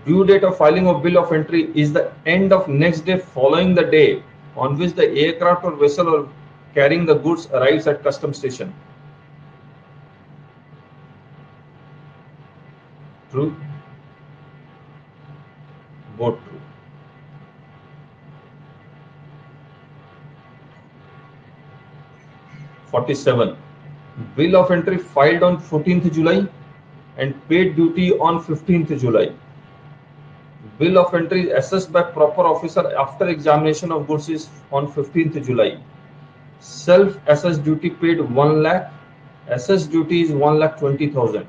due date of filing of bill of entry is the end of next day following the day on which the aircraft और vessel और carrying the goods arrives at custom station, true, both true. 47, bill of entry filed on 14th July and paid duty on 15th July. Bill of entry is assessed by proper officer after examination of goods is on 15th July. Self-assessed duty paid 1 lakh. Assessed duty is 1,20,000.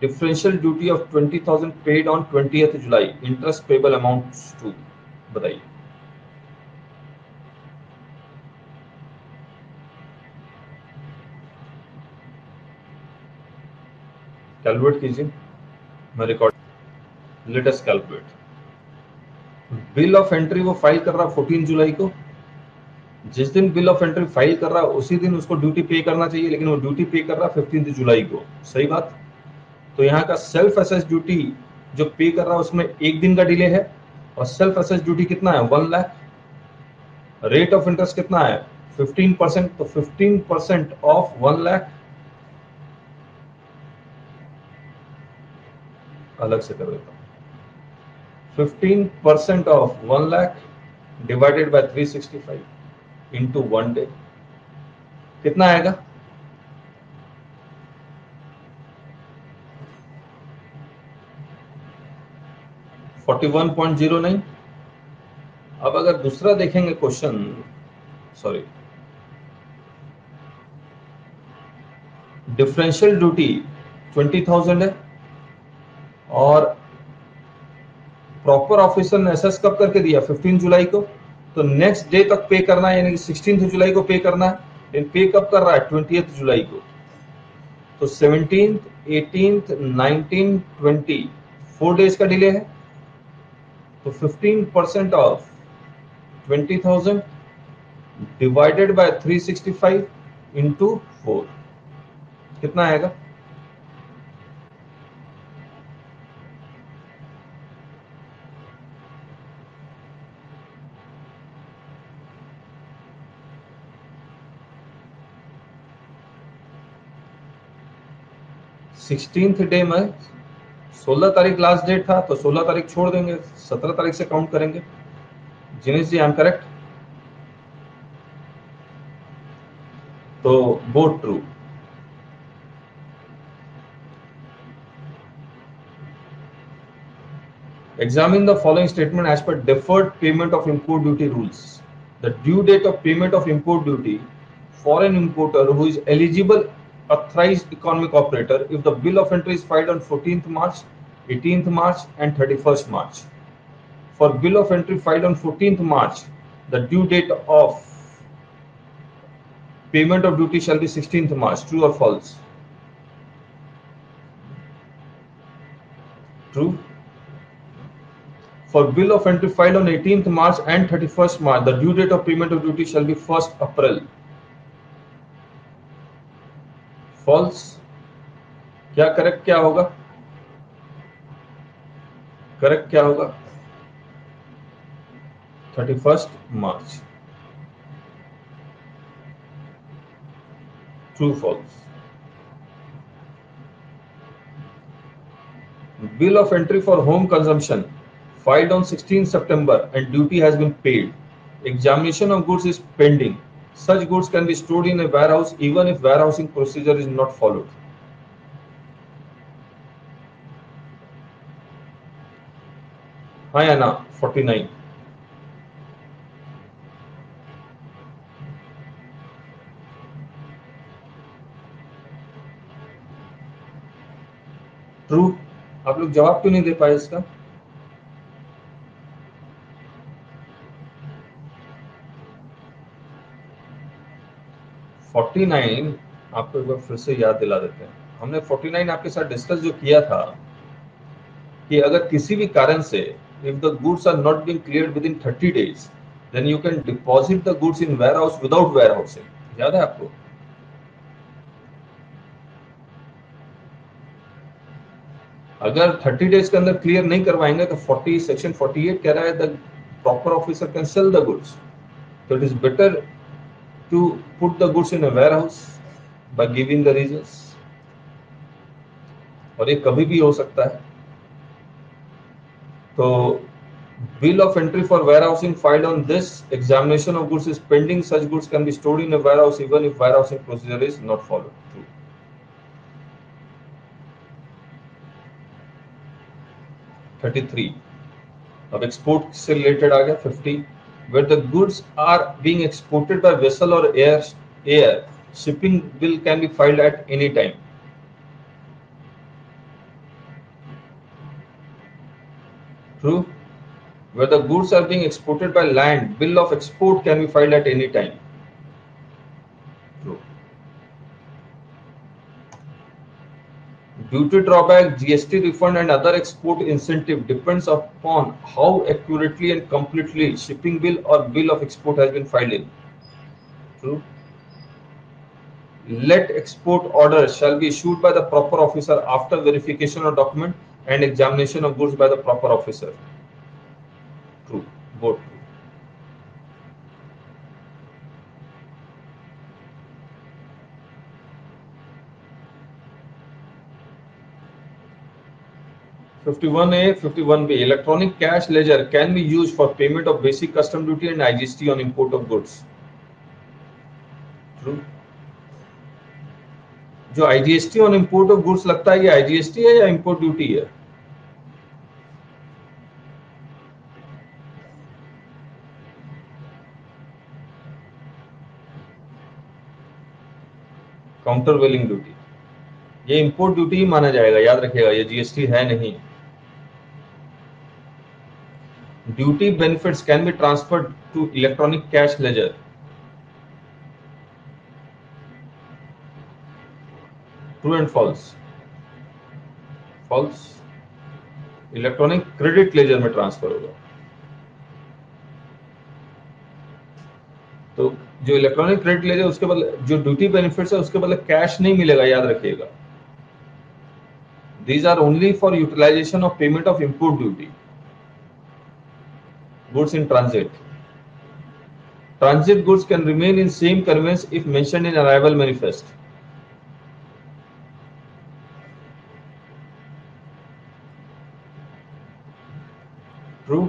Differential duty of 20,000 paid on 20th July. Interest payable amounts to, बताइए। Calculate कीजिए, मैं record. Let us calculate. Bill of entry वो file कर रहा 14 जुलाई को, जिस दिन bill of entry file कर रहा है उसी दिन उसको ड्यूटी पे करना चाहिए, लेकिन वो ड्यूटी पे कर रहा 15 जुलाई को, सही बात। तो यहाँ का सेल्फ असेस ड्यूटी जो पे कर रहा है उसमें एक दिन का डिले है, और सेल्फ असेस ड्यूटी कितना है 1 लाख। रेट ऑफ इंटरेस्ट कितना है 15%, तो 15% ऑफ 1 लाख, अलग से कर देता हूं, 15% of 1 lakh divided by 365 into 1 day, कितना आएगा 41.09। अब अगर दूसरा देखेंगे क्वेश्चन, सॉरी, डिफरेंशियल ड्यूटी 20,000 है और प्रॉपर ऑफिसर ने एसेस कब करके दिया 15 जुलाई को, तो नेक्स्ट डे तक पे करना है, यानी कि 16 जुलाई को पे करना है, लेकिन पे कब कर रहा है 20 जुलाई को, तो 17th, 18th, 19th, 20, 4 डेज का डिले है, तो 15% ऑफ 20,000 डिवाइडेड बाय 365 इंटू 4, कितना आएगा 16th डे में 16 तारीख लास्ट डेट था, तो 16 तारीख छोड़ देंगे, 17 तारीख से काउंट करेंगे। जिनेश जी आई एम करेक्ट, तो both true. Examine the following statement as per deferred payment of import duty rules. The due date of payment of import duty for an importer who is eligible authorized economic operator if the bill of entry is filed on 14th March, 18th March and 31st March. For bill of entry filed on 14th March, the due date of payment of duty shall be 16th March. True or false? True. For bill of entry filed on 18th March and 31st March, the due date of payment of duty shall be 1st April. False. क्या correct क्या होगा? Correct क्या होगा? 31 March. True false. Bill of entry for home consumption filed on 16 September and duty has been paid. Examination of goods is pending. Such goods can be stored in a warehouse even if warehousing procedure is not followed. Hi Anna, 49. True. आप लोग जवाब क्यों नहीं दे पाए इसका? Forty nine आपको एक बार फिर से याद दिला देते हैं। हमने 49 आपके साथ डिस्कस जो किया था कि अगर किसी भी कारण से if the goods are not being cleared within 30 days then you can deposit the goods in warehouse without warehousing. याद है आपको? अगर 30 days के अंदर क्लियर नहीं करवाएंगे तो 40 सेक्शन 48 कह रहा है the proper officer can sell the goods. तो it is better to put the goods in a warehouse by giving the reasons. और ये कभी भी हो सकता है। तो bill of entry for warehousing filed on this examination of goods is pending. Such goods can be stored in a warehouse even if warehousing procedure is not followed. True. 33. अब export से रिलेटेड आ गया 50. Where the goods are being exported by vessel or air, shipping bill can be filed at any time. True. Where the goods are being exported by land, bill of export can be filed at any time. True. Duty drawback, GST refund and other export incentive depends upon how accurately and completely shipping bill or bill of export has been filed in. True. Let export order shall be issued by the proper officer after verification of document and examination of goods by the proper officer. True. Both true. (51A) 51B. Electronic cash ledger can be used for payment of basic custom duty and IGST on import of goods. True. जो IGST on import of goods लगता है, ये IGST है या import duty है? Countervailing duty. ये import duty ही माना जाएगा, याद रखिएगा, ये जीएसटी है नहीं। Duty benefits can be transferred to electronic cash ledger. True and false? False. Electronic credit ledger में ट्रांसफर होगा। तो जो इलेक्ट्रॉनिक क्रेडिट लेजर उसके बदले जो ड्यूटी बेनिफिट्स है उसके बदले कैश नहीं मिलेगा, याद रखिएगा। These are only for utilization of payment of import duty. Goods in transit. Transit goods can remain in same conveyance if mentioned in arrival manifest. True.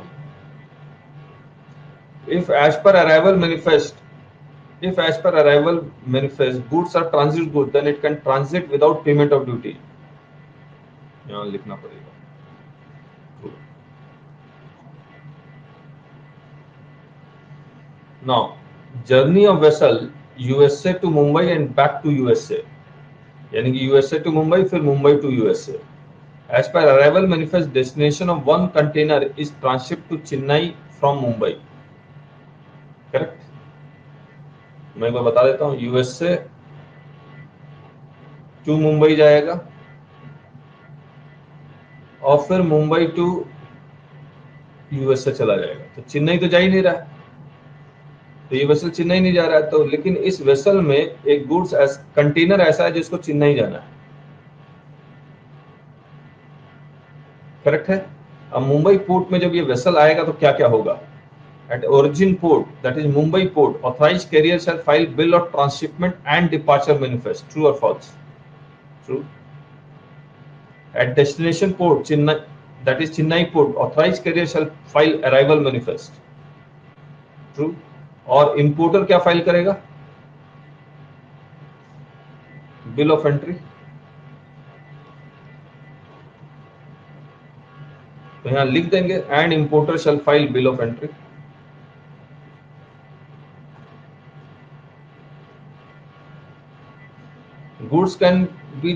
If as per arrival manifest, goods are transit goods, then it can transit without payment of duty. यहाँ लिखना पड़ेगा। True. Now, journey of vessel USA to Mumbai and back to USA, यानी कि USA to Mumbai फिर Mumbai to USA. As per arrival manifest, destination of one container is transshipped to Chennai from Mumbai. Correct? मैं एक बार बता देता हूँ, USA to Mumbai जाएगा और फिर मुंबई टू USA चला जाएगा। तो चेन्नई तो जा ही नहीं रहा है, तो ये वेसल चेन्नई नहीं जा रहा है, तो लेकिन इस वेसल में एक गुड्स कंटेनर ऐसा है जिसको चेन्नई जाना है, करेक्ट है। अब मुंबई पोर्ट में जब ये वेसल आएगा तो क्या क्या होगा? At origin port, that is Mumbai port, authorized carrier shall file bill of transshipment and departure manifest. True or false? True. At destination port, Chennai, that is Chennai port, authorized carrier shall file arrival manifest. True. और importer क्या file करेगा? Bill of entry. तो यहां लिख देंगे and importer shall file bill of entry. Goods can be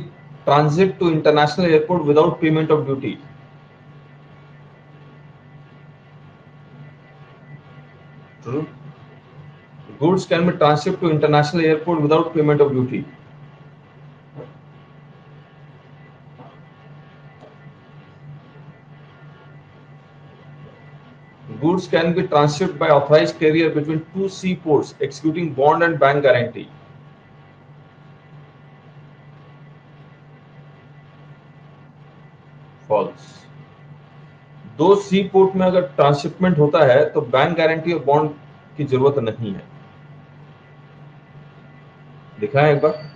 transit to international airport without payment of duty. True. Goods can be transit to international airport without payment of duty. Goods can be transit by authorized carrier between two seaports executing bond and bank guarantee. False. दो सी port में अगर transshipment होता है तो bank guarantee और bond की जरूरत नहीं है। दिखाएं एक बार।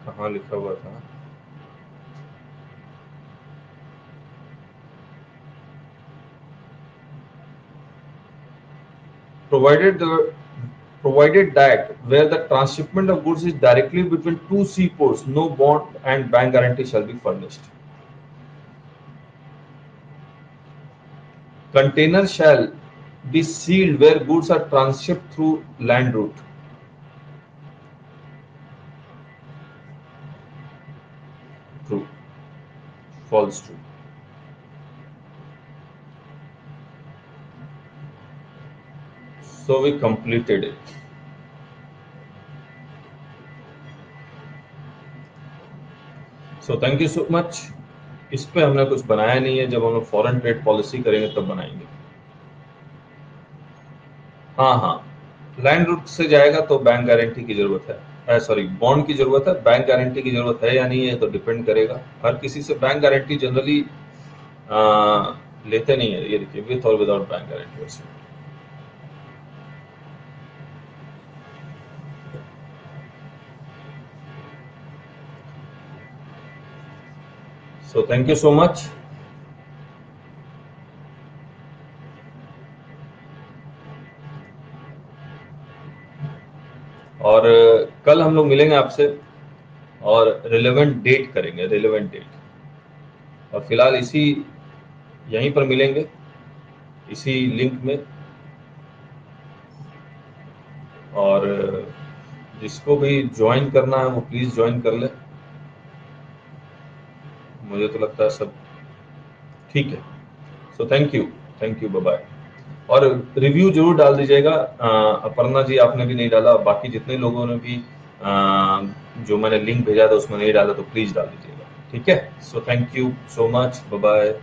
कहाँ लिखा हुआ था? Provided that where the transshipment of goods is directly between two seaports, no bond and bank guarantee shall be furnished. Container shall be sealed where goods are transshipped through land route. True. False. True. So we completed it. So thank you so much. इस पे हमने कुछ बनाया नहीं है, जब हम लोग फॉरेन ट्रेड पॉलिसी करेंगे तब बनाएंगे। हाँ, लैंड रूट से जाएगा तो बैंक गारंटी की जरूरत है, सॉरी बॉन्ड की जरूरत है। बैंक गारंटी की जरूरत है या नहीं है तो डिपेंड करेगा। हर किसी से बैंक गारंटी जनरली लेते नहीं है। ये देखिए, विथ और without bank guarantee. So thank you so much. और कल हम लोग मिलेंगे आपसे और रिलेवेंट डेट करेंगे, रिलेवेंट डेट। और फिलहाल इसी यहीं पर मिलेंगे, इसी लिंक में। और जिसको भी ज्वाइन करना है वो प्लीज ज्वाइन कर ले। मुझे तो लगता है सब ठीक है। So thank you, bye bye. और रिव्यू जरूर डाल दीजिएगा। अपर्णा जी आपने भी नहीं डाला, बाकी जितने लोगों ने भी जो मैंने लिंक भेजा था उसमें नहीं डाला तो प्लीज डाल दीजिएगा, ठीक है। So thank you so much, bye bye.